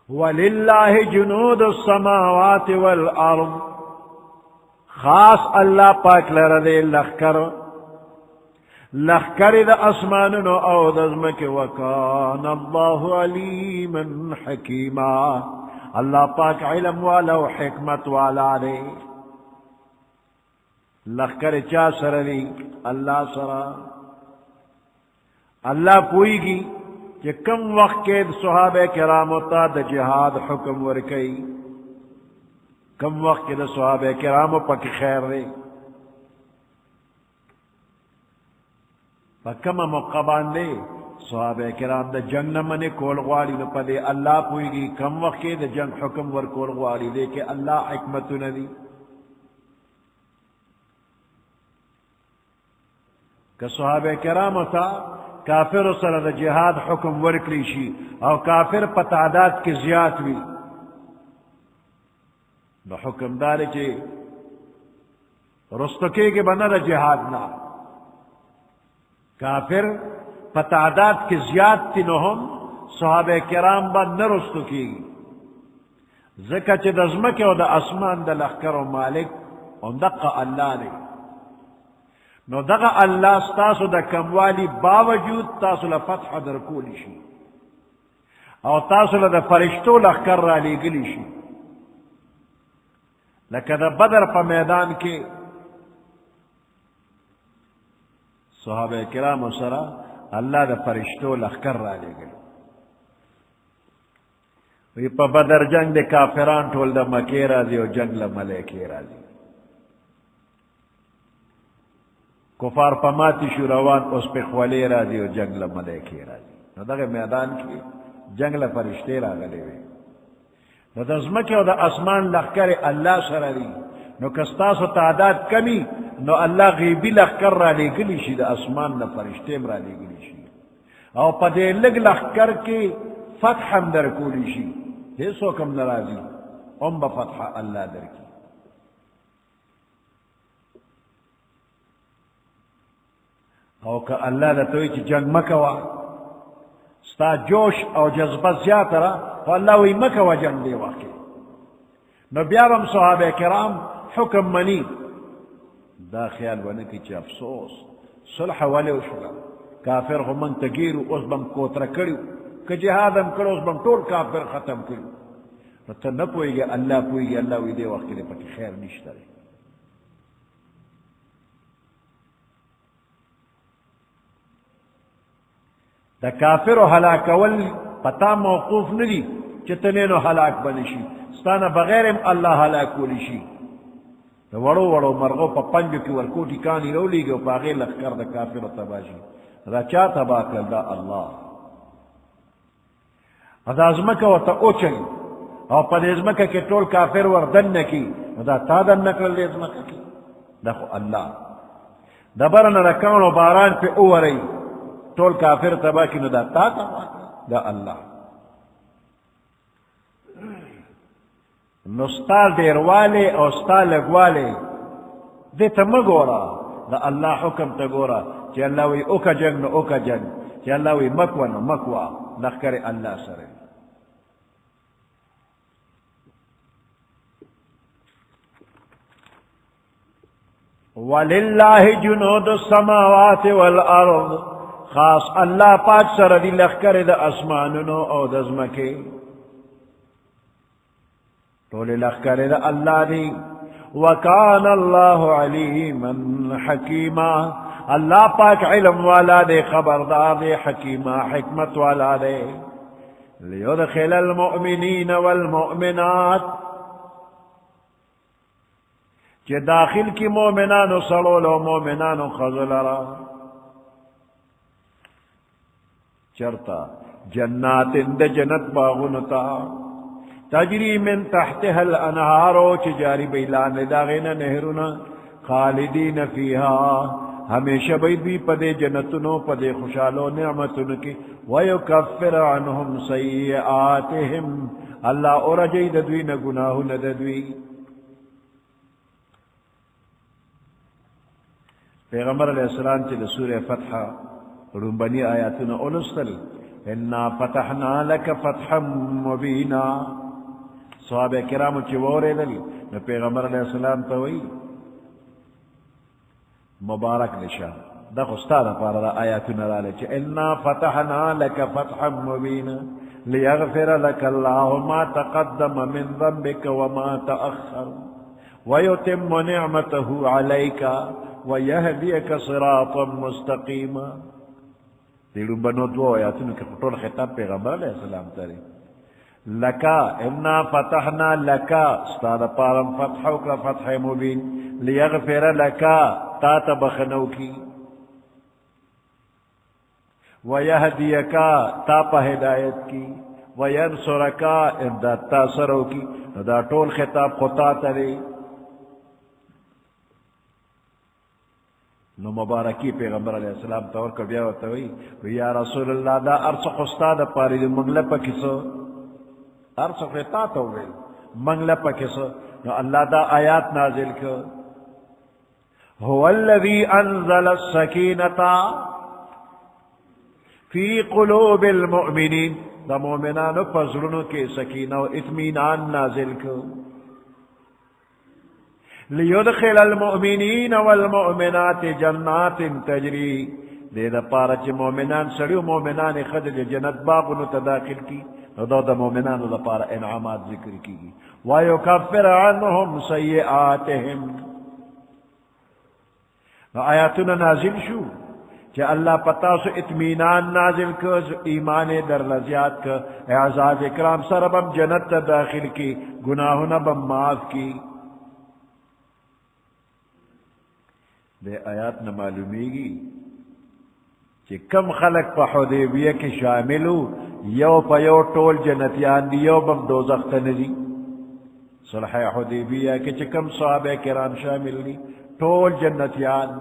وَلِلَّهِ جُنُودُ السَّمَاوَاتِ وَالْأَرْضِ خاص اللہ پاک لرا دے لخکر دا اسمانو او دزمک وَكَانَ اللَّهُ عَلِيمًا حَكِيمًا اللہ پاک علم والا و حکمت والا دے لخکر چا سرلی اللہ سرا اللہ پوئی گی کہ کم وقت کے صحابہ کرام تا دا جہاد حکم ورکی کم وقت کے دا صحابہ کرام پاک خیر رے پا کم مقبان دے صحابہ کرام دا جنگ نمانی کول غوالی دا پا دے اللہ پوئی گی کم وقت کے دا جنگ حکم ور کول غوالی دے کہ اللہ حکمتو ندی کہ صحابہ کرام تا کافر سر دا جہاد حکم ورکلی شی او کافر پا تعداد کی زیاد بھی دا حکم دارے چے رستکے کے بنا دا جہاد نا کافر پا تعداد کی زیاد تینہم صحابہ کرام با نرستکی ذکر چے دزمک او دا اسمان دا لخکر و مالک اندقا اللہ نے نو دغا اللہ ستاسو دا کموالی باوجود تاسو لفتح در کولی شی او تاسو دا فرشتو لخکر را لی گلی شی لکہ دا بدر پا میدان کے صحابہ کرام سرا اللہ دا فرشتو لخکر را لی گلی وی پا بدر جنگ دے کافران ٹول دا مکی را دی و جنگ لملیکی را دی کفار پماتی شو روان اس پہ خوالی را دی و جنگ لملیکی را دی نو دا میدان کی جنگ لفرشتے راغلے وے نو دا ازمکی و دا اسمان لخکر اللہ سر دی نو کستاس و تعداد کمی نو اللہ غیبی لخکر را لے گلی شی دا اسمان لفرشتے را لے گلی شی او پا دے لگ لخکر کے فتح ہم در کولی شی دے سو کم نرازی ام با فتح اللہ در کی او کہ اللہ دا توی چی جنگ مکوا ستا جوش او جذبہ زیادہ را تو اللہ وی مکوا جنگ دے واقع نو بیارم صحابہ کرام حکم منی دا خیال ونکی چی افسوس صلح والی وشلا کافر ہو من تگیرو اس بم کوتر کریو کہ جہادم کرو اس بم طول کافر ختم کریو نو تا نپوئی گا اللہ پوئی گا اللہ وی دے وقت لے پاکی خیر نشتا رہے دا کافر و حلاک اول پتا موقوف ندی چتنینو حلاک بنشی ستانا بغیرم اللہ حلاک ولشی دا وڑو وڑو مرغو پا پنجو کی ورکوٹی کانی رو لی گو پا غیر لخکر دا کافر و تباشی دا چا تبا کر دا اللہ دا ازمکا و تا اوچنی او پا دا ازمکا کی طول کافر وردن نکی دا تا دن نکل دا ازمکا کی دا خو اللہ دا برن رکان و باران پہ اووری طول کافر تبا کی نو دا تا تبا دا اللہ نو ستا دیر والے او ستا لگ والے دے تا مگورا دا اللہ حکم تا گورا چی اللہ وی اوکا جنگ نو اوکا جنگ چی اللہ وی مکوا نو مکوا لخکر اللہ سرے وَلِلَّهِ جُنُودُ السَّمَاوَاتِ وَالْأَرْضِ خاص اللہ پاک سر دی لخکر دا اسمانونو او دزمکے طول لخکر دا اللہ دی وَكَانَ اللَّهُ عَلِيمًا حَكِيمًا اللہ پاک علم والا دے خبردار دے حکیمہ حکمت والا دے لِيُدْخِلَ الْمُؤْمِنِينَ وَالْمُؤْمِنَاتِ کہ داخل کی مومنانو سڑولو مومنانو خزلرا چرتا جنات اند جنت باغنتا تجری من تحتها الانہارو چی جاری بیلان داغین نہرنا خالدین فیہا ہمیشہ بید بھی پدے جنتنو پدے خوشالو نعمتن کی ویکفر عنہم سیئاتہم اللہ ارجی ددوی نگناہ نددوی پیغمبر علیہ السلام چلے سورہ فتح رنبنی آیاتنا اولستل انا فتحنا لک فتحا مبینا صحابہ کرام چوورے دل پیغمبر علیہ السلام توئی مبارک نشان دا خستانا پارا آیاتنا رالے چے انا فتحنا لک فتحا مبینا لیغفر لک اللہ ما تقدم من ذنبک وما تأخر ویتم نعمته علیکا وَيَهْدِيَكَ صِرَاطًا مُسْتَقِيمًا دیلو بنو دو آیاتنو کہ خطول خطاب پیغمبر علیہ السلام تاری لکا انا فتحنا لکا ستاد پارم فتحو کا فتح مبین لیغفر لکا تا تبخنو کی وَيَهْدِيَكَ تا پا ہدایت کی وَيَنصُرَكَ امداد تا سرو کی دا طول خطاب خطا تاری نو مبارکی پیغمبر علیہ السلام تور کا بیا ہوتا ہوئی یا رسول اللہ دا ارسخ استاد پاری دی منگلہ پا کسو ارسخ تا تو ہوئی منگلہ پا کسو نو اللہ دا آیات نازل کر هو الذی انزل السکینتا فی قلوب المؤمنین دا مومنانو پزرنو کے سکینہ و اطمینان نازل کر لیدخل المؤمنین والمؤمنات جنات تجری دے دا پارچ مومنان سڑیو مومنان خدج جنت باغنو تداخل کی دا دا مومنانو دا پارا انعامات ذکر کی وَيُكَفِّرَ عَنْهُمْ سَيِّئَاتِهِمْ آیاتنا نازل شو کہ اللہ پتاسو اطمینان نازل کر ایمان در لزیات کر اعزاز اکرام سربم جنت داخل کی گناہنا بم معاف کی دے آیات نہ معلومی گی کہ کم خلق پا حدیبیہ کی شاملو یو پا یو ٹول جنتیان دی یو بم دوزخ تنزی صلح حدیبیہ کی چکم صحابہ کرام شامل دی ٹول جنتیان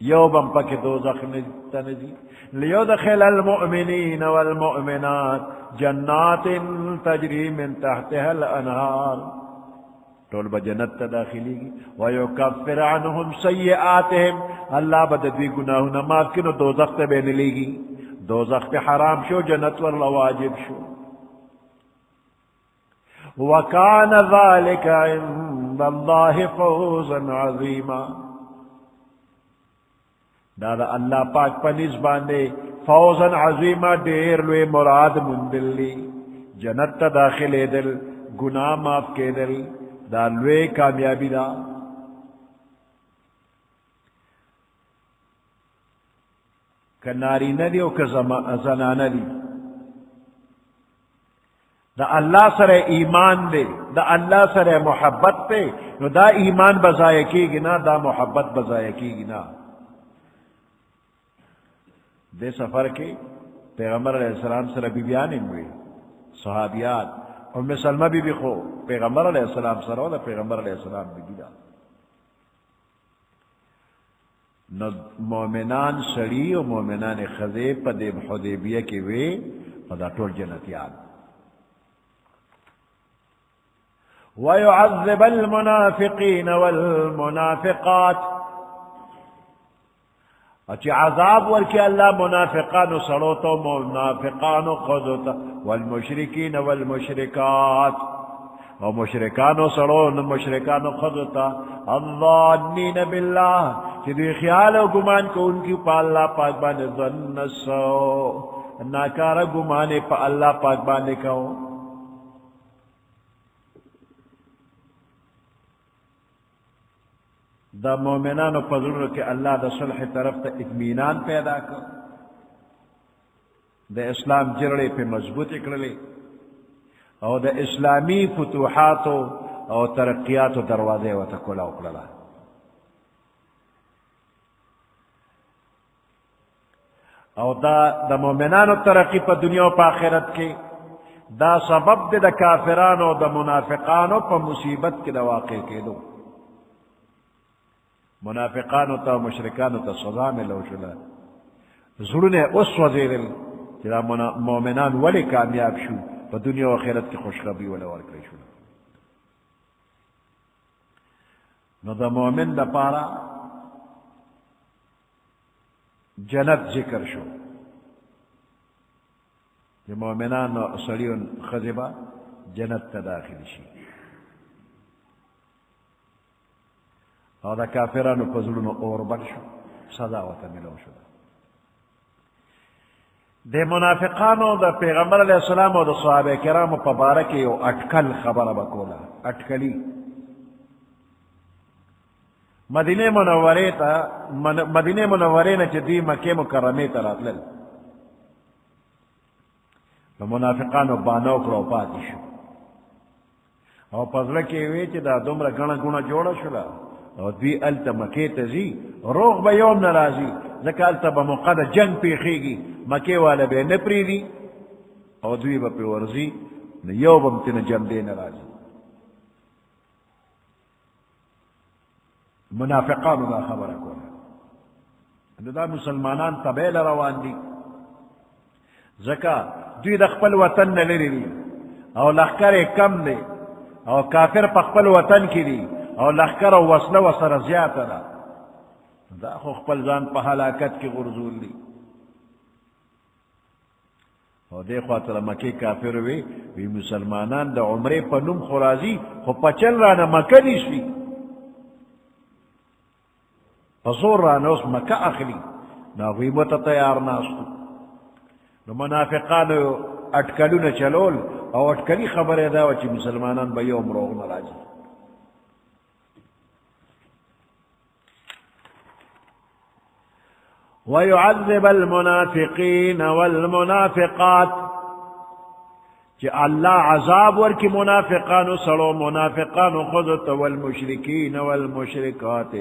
یو بم پا کی دوزخ تنزی لیدخل المؤمنین والمؤمنات جنات تجری من تحتها الانہار طول بجنت تداخلی گی ویکفر عنہم سیئاتہم اللہ بددوی گناہونا معاف کنو دوزخ تبین لیگی دوزخ پہ حرام شو جنت ورلہ واجب شو وکان ذالک عند اللہ فوزا عظیما دادا اللہ پاک پنیز باندے فوزا عظیما دیر لوے مراد مندلی جنت تا داخلے دل گناہ معاف کے دل دا لوے کامیابی دا کناری ندی او کزنان دی دا اللہ سر ایمان دے دا اللہ سر محبت پہ نو دا ایمان بزائے کی گنا دا محبت بزائے کی گنا دے سفر کے پیغمبر علیہ السلام سر بیبیان ہوئے صحابیات ام سلمہ بی بی خو پیغمبر علیہ السلام سر دا پیغمبر علیہ السلام بی بی دا نو مومنان سڑی و مومنان خزے پا دے حدیبیہ کے وے پا طول جنتیان وَيُعَذِّبَ الْمُنَافِقِينَ وَالْمُنَافِقَاتِ اچھی عذاب ورکی اللہ منافقان سڑوتا منافقان خذوتا والمشرکین والمشرکات ومشرکان سڑون مشرکان خذوتا الظانین باللہ کہ دوی خیال و گمان کو ان کی پا اللہ پاک بانے ظن السو ناکارا گمانے پا اللہ پاک بانے کہو دا مومنان و پذر کے اللہ دا صلح طرف تا اطمینان پیدا کر دا اسلام جرڑے پہ مضبوط اکڑلے او دا اسلامی فتوحات او ترقیات و دروازے و تکولا اکڑلا او دا مومنان و ترقی پا دنیا و پا آخرت کے دا سبب دا کافران و دا منافقان و پا مصیبت کے دا واقع کے دو منافقانو تا مشرکانو تا صدا میں لو شلا ضرورنے اس وزیرل جدا مومنان ولی کامیاب شو پا دنیا و خیرت کی خوشخبری ولی ورکلی شلا نو دا مومن دا پارا جنت ذکر شو کہ مومنان و سڑیون خزبا جنت تا داخل شی اور دا کافرانو پزلونو اور بڑ شو سزا وطا ملو شو دے منافقانو دا پیغمبر علیہ السلام و دا صحابہ کرام پا بارکی او اٹکل خبر بکولا اٹکلی مدینہ منورے تا مدینہ منورے نا چی دی مکہ مکرمی تا راتلل منافقانو بانو کرو پاتی شو او پزلکی وی چی دا دمرا گنا گنا جوڑا شلا او دوی علتا مکے تزی روغ با یوم نرازی زکا علتا با موقع دا جنگ پیخیگی مکے والا بے نپری دی او دوی با پی ورزی یو بمتن جم دے نرازی منافقانو دا خبر کولا دا مسلمانان تبیل روان دی زکا دوی دا خپل وطن نلری دی او لخکر کم دی او کافر پا خپل وطن کی دی او لخکر و وصل و سر زیادہ دا خو خپل زان پا حلاکت کی غرزول دی او دے خواطر مکی کافر وی مسلمانان دا عمرے پا نم خورازی خو پچل رانا مکہ نیشوی پا زور رانا اس مکہ اخلی نا غیبت تیار ناستو نو منافقان اٹکلو نا چلول او اٹکلی خبر داو چی مسلمانان با یوم روغ نراجی وَيُعَذِّبَ الْمُنَافِقِينَ وَالْمُنَافِقَاتِ کہ اللہ عذاب ور کی منافقان سڑو منافقان خودت والمشرکین والمشرکات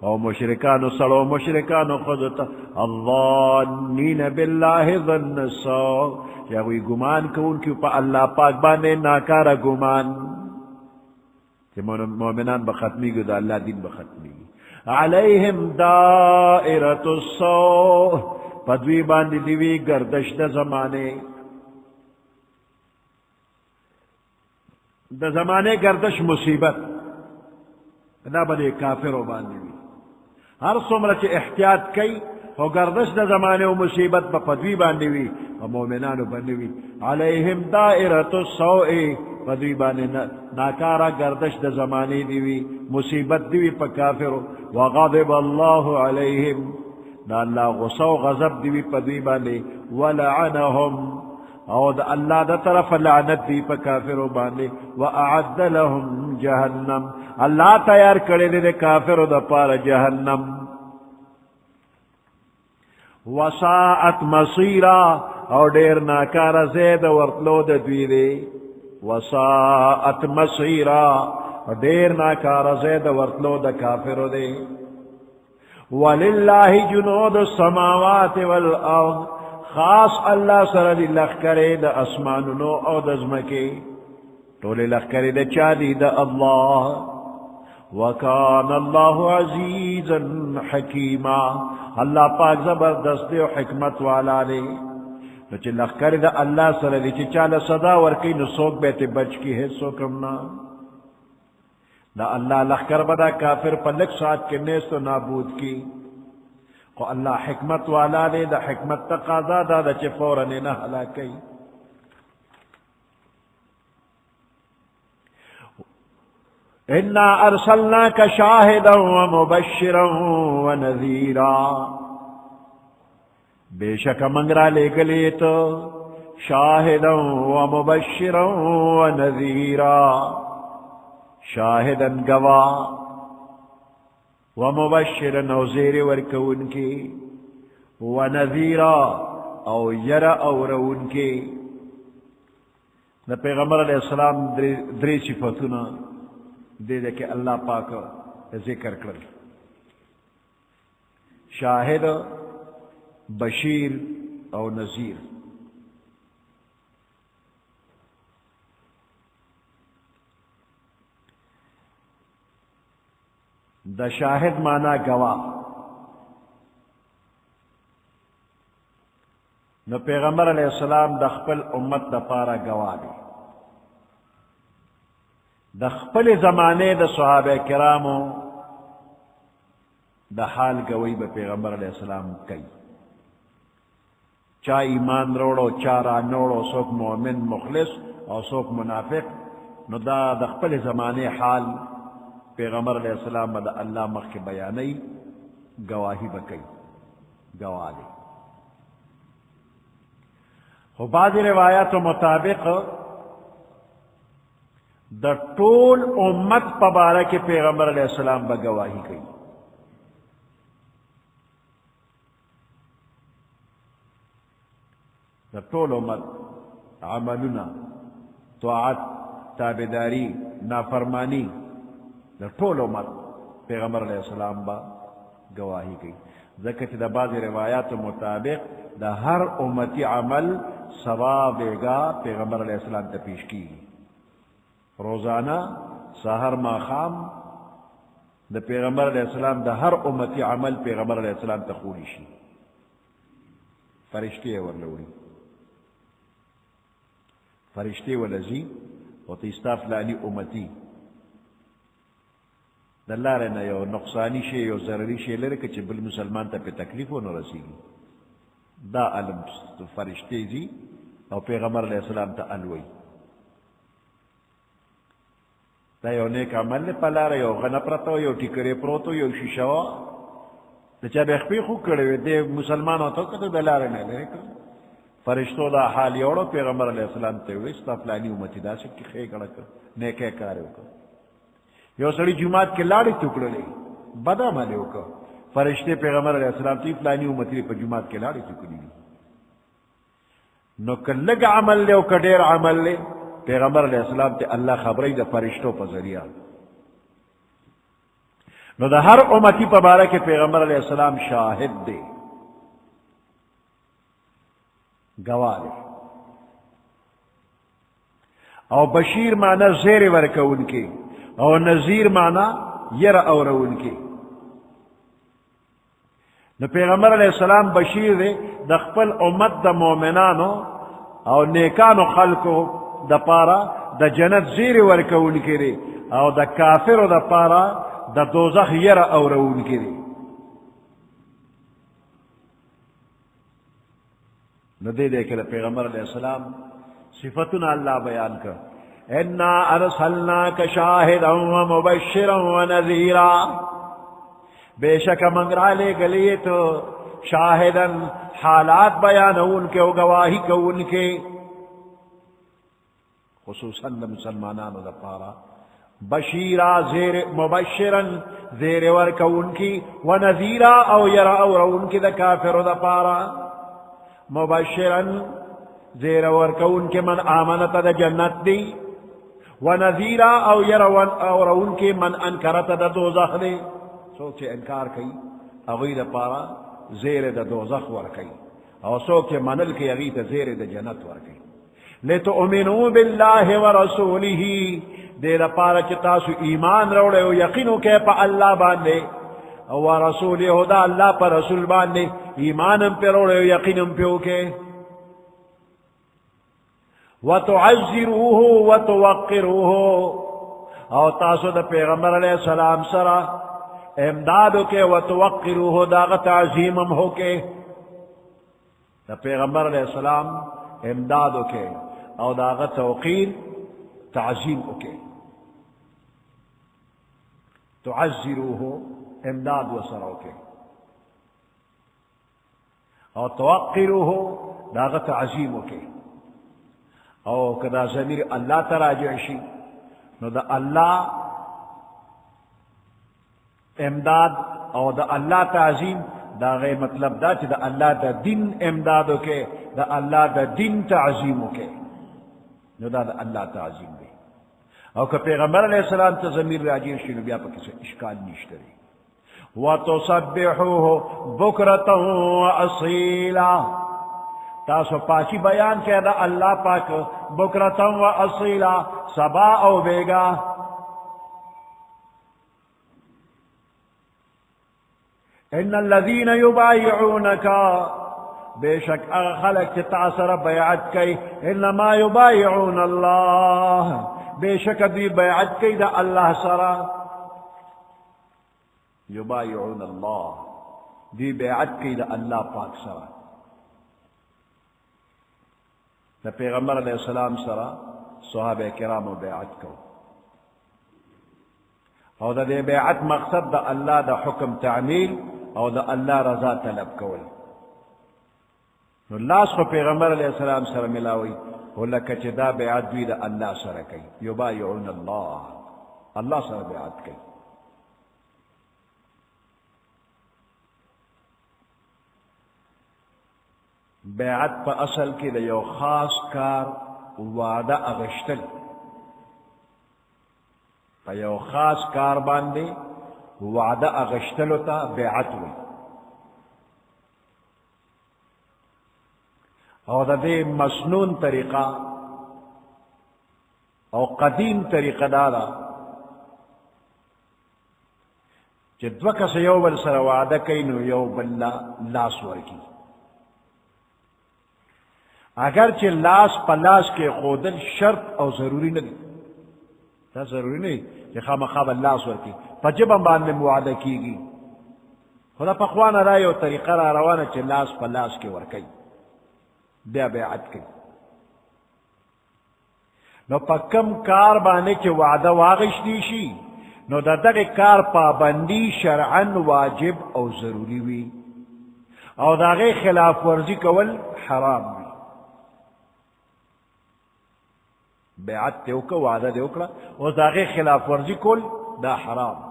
او مشرکان سڑو مشرکان خودت الظانین باللہ ظن السوء یا کوئی گمان کو ان کی اوپر اللہ پاک بانے ناکارا گمان کہ مومنان بختمی گو دا اللہ دین بختمی علیہم دائرۃ السوء پدوی باندی دیوی گردش دا زمانے دا زمانے گردش مصیبت دا بدے کافر و باندی بھی ہر سمرچ احتیاط کئی و گردش دا زمانے و مصیبت با پدوی باندی بھی و مومنانو باندی بھی علیہم دائرۃ السوء پدوی باندی ناکارا گردش دا زمانے دیوی مصیبت دیوی پا کافر و غضب اللہ علیہم دا اللہ غصہ و غضب دیوی پدوی باندی ولعنہم او دا اللہ دا طرف لعنت دی پا کافرو باندے وَأَعَدَّ لَهُمْ جہنم اللہ تیار کرے دے کافرو دا پار جہنم وَسَاءَتْ مَصِيرًا او دیر ناکار زید ورطلو دا دوی دے وَسَاءَتْ مَصِيرًا دیر ناکار زید ورطلو دا کافرو دے وَلِلَّهِ جُنُودُ السَّمَاوَاتِ وَالْأَرْضِ خاص اللہ سر دی لخکرے دا اسمانونو او دزمکے تولی لخکرے دا چالی دا اللہ وکان اللہ عزیزا حکیما اللہ پاک زبردست و حکمت والا لے چی لخکرے دا اللہ سر دی چی چالا صدا ورکی نسوک بیتے بچ کی ہے سوکمنا دا اللہ لخکر بدا کافر پر لک ساتھ کے نیست و نابود کی کو اللہ حکمت والا دے دا حکمت تقاضا دا دا چی فوراً نہ ہلاکی انا ارسلناک شاہدا و مبشرا و نذیرا بے شک منگرا لے گلے تو شاہدا و مبشرا و نذیرا شاہدا گواہ ومبشرا او زیر ورکون کی ونذیرا او یر اورون کی دا پیغمبر علیہ السلام دری صفتنا دے دے کہ اللہ پاک ذکر کر شاہد بشیر او نذیر دا شاہد مانا گواہ نو پیغمبر علیہ السلام دا خپل امت دا پارا گواہ دی دا خپل زمانے دا صحابہ کرامو دا حال گوئی با پیغمبر علیہ السلام کئی چا ایمان روڑو چا رانوڑو سوک مومن مخلص اور سوک منافق نو دا خپل زمانے حال پیغمبر علیہ السلام دا اللہ مخ کے بیانی گواہی بکئی گواہ دی خو بعض روایات مطابق دا طول امت پبارک پیغمبر علیہ السلام با گواہی کئی دا طول امت عملنا طاعت تابداری نافرمانی دا طول امت پیغمبر علیہ السلام با گواہی کی ذکر دا بعض روایات مطابق دا ہر امتی عمل ثواب گا پیغمبر علیہ السلام تا پیش کی روزانہ سحر ما خام دا پیغمبر علیہ السلام دا ہر امتی عمل پیغمبر علیہ السلام تا خوری شی فرشتے ورلوڑی فرشتے ولزی و تیستا فلانی امتی دلہ رہنا یو نقصانی شے یو ضرری شے لرکا چھ بل مسلمان تا پہ تکلیف ہونا رسیگی دا علم فرشتے زی او پیغمبر علیہ السلام تا علوی دا یو نیک عمل نے پلا رہا یو غنا پرتو یو ٹکرے پروتو یو شیشوا دا چا بخپی خوک کردوی دے مسلمان ہوتا کتا دلہ رہنا لرکا فرشتو دا حال یوڑو پیغمبر علیہ السلام تیوی ستا فلانی امتی دا سکی خی کڑکا نیکے کارے ہوکا یو سڑی جماعت کے لاڑی ٹکڑو لے بدا مالے ہوکا فرشتے پیغمبر علیہ السلام تی فلانی امتی پر جماعت کے لاڑی ٹکڑی نو کلگ عمل لے او کڈیر عمل لے پیغمبر علیہ السلام تے اللہ خبری دا فرشتوں پا ذریعہ نو دا ہر امتی پا بارہ کے پیغمبر علیہ السلام شاہد دے گواہ دے او بشیر معنی زیر ورکا ان کے او نذیر معنی یر اور ان کے نو پیغمبر علیہ السلام بشیر دے دا خپل امت دا مومنانو او نیکانو خلقو دا پارا دا جنت زیر ورکا ان کے دے او دا کافر دا پارا دا دوزخ یر اور ان کے دے نو دے دے کہ پیغمبر علیہ السلام صفتنا اللہ بیان کر انا ارسلناک شاہدا و مبشرا و نذیرا بے شک منگرا لے گلیے تو شاہدن حالات بیان ان کے و گواہی کو ان کے خصوصاً مسلمانان دا پارا بشیرا زیر مبشرا زیر ورکو ان کی و نذیرا او یرا اور ان کی دا کافر دا پارا مبشرا زیر ورکون کے من آمنت دا جنت دی و نذیرا او یرون اور ان کے من انکرت دا دوزخ دی سوچے انکار کئی اغیر پارا زیر دا دوزخ ورکی او سوچے منل کے اغیر زیر دا جنت ورکی لتؤمنوا باللہ و رسولہ دے دا پارا چتاسو ایمان روڑے و یقینو کے پا اللہ باندے و رسولہ دا اللہ پا رسول باندے ایمانم پہ روڑے و یقینم پہ اوکے وَتُعَزِّرُوهُ وَتُوَقِّرُوهُ او تاسو دا پیغمبر علیہ السلام سرا امدادو کے وَتُوَقِّرُوهُ داغ تعظیمم ہو کے دا پیغمبر علیہ السلام امدادو کے او داغ توقیر تعظیم ہو کے تعزروه امداد و سرو کے او توقروه داغ تعظیم ہو کے او کدا ضمیر اللہ تراجع شی نو دا اللہ امداد او دا اللہ تعظیم دا غیر مطلب دا چی دا اللہ دا دین امدادو کے دا اللہ دا دین تعظیمو کے نو دا اللہ تعظیم دے او کہ پیغمبر علیہ السلام تا ضمیر راجع شی نو بیا پا کسی اشکال نیشتری وَتُصَبِّحُوهُ بُكْرَةً وَأَصِيلًا تاسو پاکی بیان کہہ دا اللہ پاک بکرتم و اصیلا صبا او بیگا ان الذین یبایعونکا بے شک خلق چی تاثر بیعت کئی انما یبایعون اللہ بے شک دی بیعت کئی دا اللہ سرا یبایعون اللہ دی بیعت کئی دا اللہ پاک سرا دا پیغمبر علیہ السلام سرا صحابہ کرام و بیعت کو او دا دے بیعت مقصد دا اللہ دا حکم تعمیل او دا اللہ رضا طلب کول نو اللہ سو پیغمبر علیہ السلام سر ملاوی ہو لکا چی دا بیعت دوی دا اللہ سر کئی یبایعون اللہ اللہ سر بیعت کئی بیعت پا اصل کی دا یو خاص کار وعدہ اغشتل پا یو خاص کار باندے وعدہ اغشتلو تا بیعت ہوئی او دا دے مسنون طریقہ او قدیم طریقہ دادا چی دوکا سے یو بل سر وعدہ کئی نو یو بل لاس ورکی اگر چی لاس پلاس کے خودل شرط او ضروری نہیں تا ضروری نہیں کہ خام خواب اللہ سور کی پجب امبان میں موعدہ کی گی خدا پخوان رائے و طریقہ را روانا چی لاس پلاس کے ورکی بیا بیعت کی نو پا کم کار بانے چی وعدہ واغش دیشی نو دا دغ کار پابندی شرعن واجب او ضروری وی او دا غی خلاف ورزی کول حرام وی بیعت تیوکا وعدہ دیوکا و داغی خلاف ورزی کول دا حرام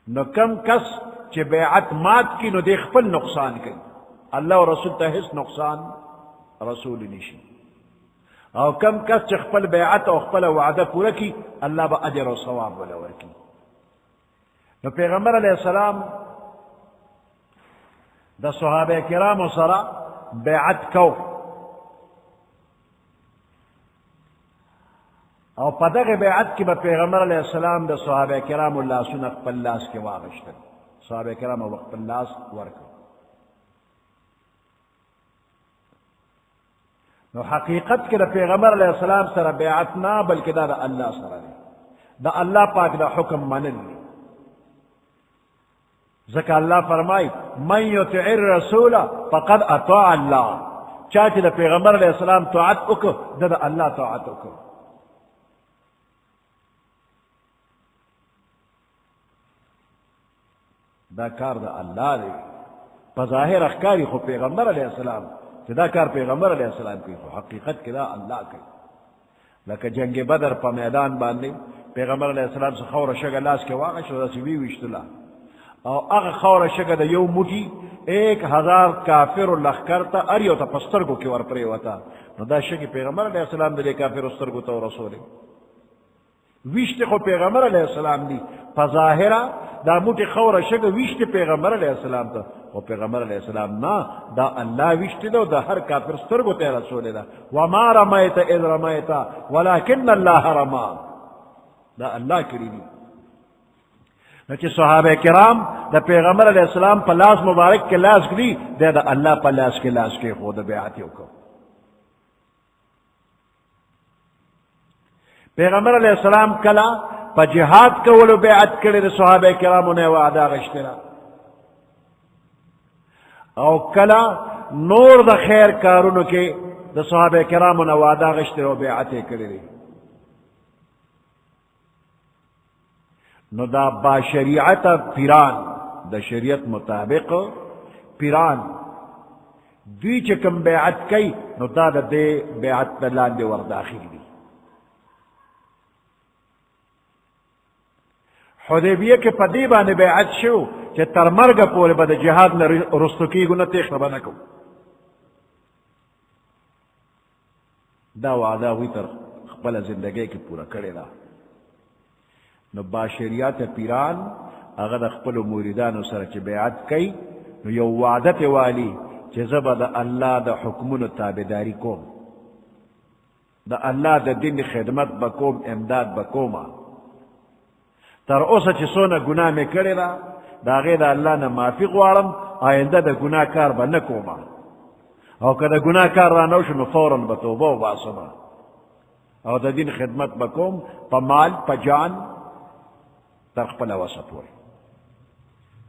نو کم کس چی بیعت مات کی نو دیکھ پل نقصان کی اللہ و رسول تا حس نقصان رسول نشی او کم کس چی خپل بیعت او خپل وعدہ پورا کی اللہ با اجر و ثواب ولا ورکی نو پیغمبر علیہ السلام دا صحابہ کرام و سرا بیعت کو او پدغ بیعت کی با پیغمبر علیہ السلام دا صحابہ کرام اللہ سنق پلاس کے واغشتن صحابہ کرام وقت پلاس ورکو نو حقیقت کے دا پیغمبر علیہ السلام سر بیعت نا بلکہ دا اللہ سر دا اللہ پاک دا حکم منن لی ذکر اللہ فرمائی من یطع الرسول فقد اطاع اللہ چاہتی دا پیغمبر علیہ السلام طاعت اکو دا اللہ طاعت اکو دا کار دا اللہ دے بظاہر اخکاری خو پیغمبر علیہ السلام دا کار پیغمبر علیہ السلام کی خو حقیقت کی دا اللہ کی لکہ جنگ بدر پا میدان باندے پیغمبر علیہ السلام سے خور شگا لاس کے واقع شو سی وی وشتلا او اغ خور شگا دا یو موٹی 1000 کافر لخکرتا اریو تا پسترگو کی ورپری وطا نو دا شکی پیغمبر علیہ السلام دے کافر استرگو تا رسولی ویشت خو پیغمبر علیہ السلام دی فظاہرہ دا موٹی خور شگا ویشت پیغمبر علیہ السلام تا و پیغمبر علیہ السلام نا دا اللہ ویشت دا دا ہر کافر سترگو تے رسول دا وما رمیت اذ رمیت ولیکن اللہ رما دا اللہ کریمی نچہ صحابہ کرام دا پیغمبر علیہ السلام پا لاس مبارک کے لاس کری دے دا اللہ پا لاس کے لاس کے خود بیعتیو کو پیغمبر علیہ السلام کلا پا جہاد کولو بیعت کرے دا صحابہ کرامو نے وعدہ غشترا او کلا نور دا خیر کارونو کے دا صحابہ کرامو نے وعدہ غشترا و بیعتے کرے دی نو دا با شریعت پیران دا شریعت مطابق پیران دوی چکم بیعت کئی نو دا دا دے بیعت پلان دے ورداخل دی حدیبیہ کے پدیبہ نے بیعت شو چہ ترمرگ پورے با دا جہاد نے رستو کی گنا تیخ نبنکو دا وعدہ ہوئی تر خپل زندگی کی پورا کرے دا نو با شریعت پیران اگر خپل موریدان سره چې بیعت کئی نو یو وعدت والی چې زبا دا اللہ دا حکمون تابداری کوم دا اللہ دا دین خدمت بکوم امداد بکوما تر اوسه چې سونه گناہ میں کرے را دا غیر اللہ نا معافی غوارم آئندہ دا گناہ کار با نکوما او که دا گناہ کار را نوشو نو فوراً بتوبہ و باسما او دا دین خدمت بکوم پا مال پا جان ترخپل واسا پوری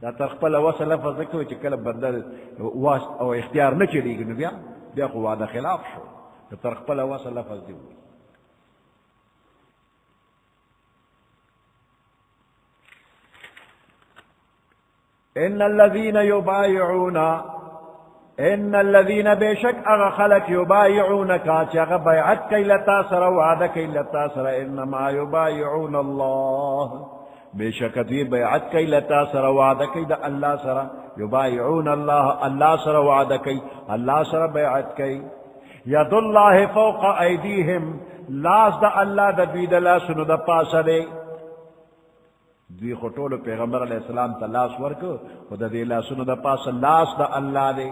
دا ترخپل واسا لفظ دکتوی چی کلب بندر واسط او اختیار نچلی گنو بیا خو وعدہ خلاف شو ترخپل واسا لفظ دیو ان الذین بے شک اغا خلق یبایعونکا چی اغا بیعت کئی لتا سر وعدہ کئی لتا سر انما یبایعون اللہ بے شک دی بیعت کئی لتا سر وعدہ کئی دا اللہ سر یبایعون اللہ اللہ سر وعدہ کئی اللہ سر بیعت کئی ید اللہ فوق ایدیہم لاس دا اللہ دا بید اللہ سنو دا پاس دے دوی خطول پیغمبر علیہ السلام تا لاس ورکو و دا دی اللہ سنو دا پاس لاس دا اللہ دے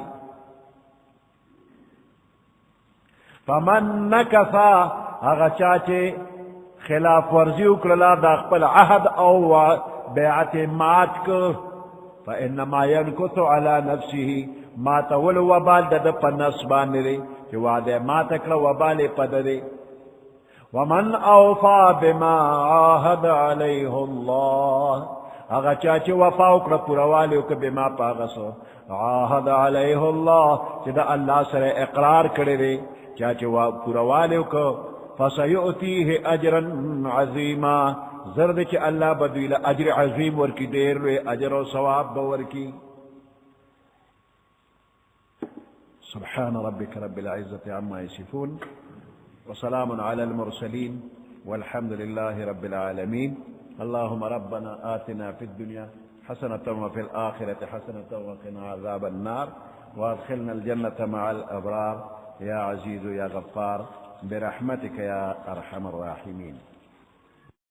فمن نکفا اغا چاچے خلاف ورزی اکرلا دا خپل عہد او بیعت مات کو فانما ينكث على نفسه ما تول وبال دا پا نسبان دے کہ وعدے مات اکرا وبال پد دے ومن اوفا بما عاہد علیہ اللہ اگا چاچے وفا اکرا پوروالی اکر بما پاغسو عاہد علیہ اللہ چدا اللہ سر اقرار کرے دے چاچے پوروالی اکر فسیؤتیہ اجرا عظیما زرد چ اللہ بدویل اجر عظیم ورکی دیر لئے اجر و ثواب بورکی سبحان ربك رب العزة عما يصفون وسلام على المرسلين والحمد لله رب العالمين اللهم ربنا آتنا في الدنيا حسنة وفي الآخرة حسنة وقنا عذاب النار وادخلنا الجنة مع الأبرار يا عزيز يا غفار برحمتك يا أرحم الراحمين.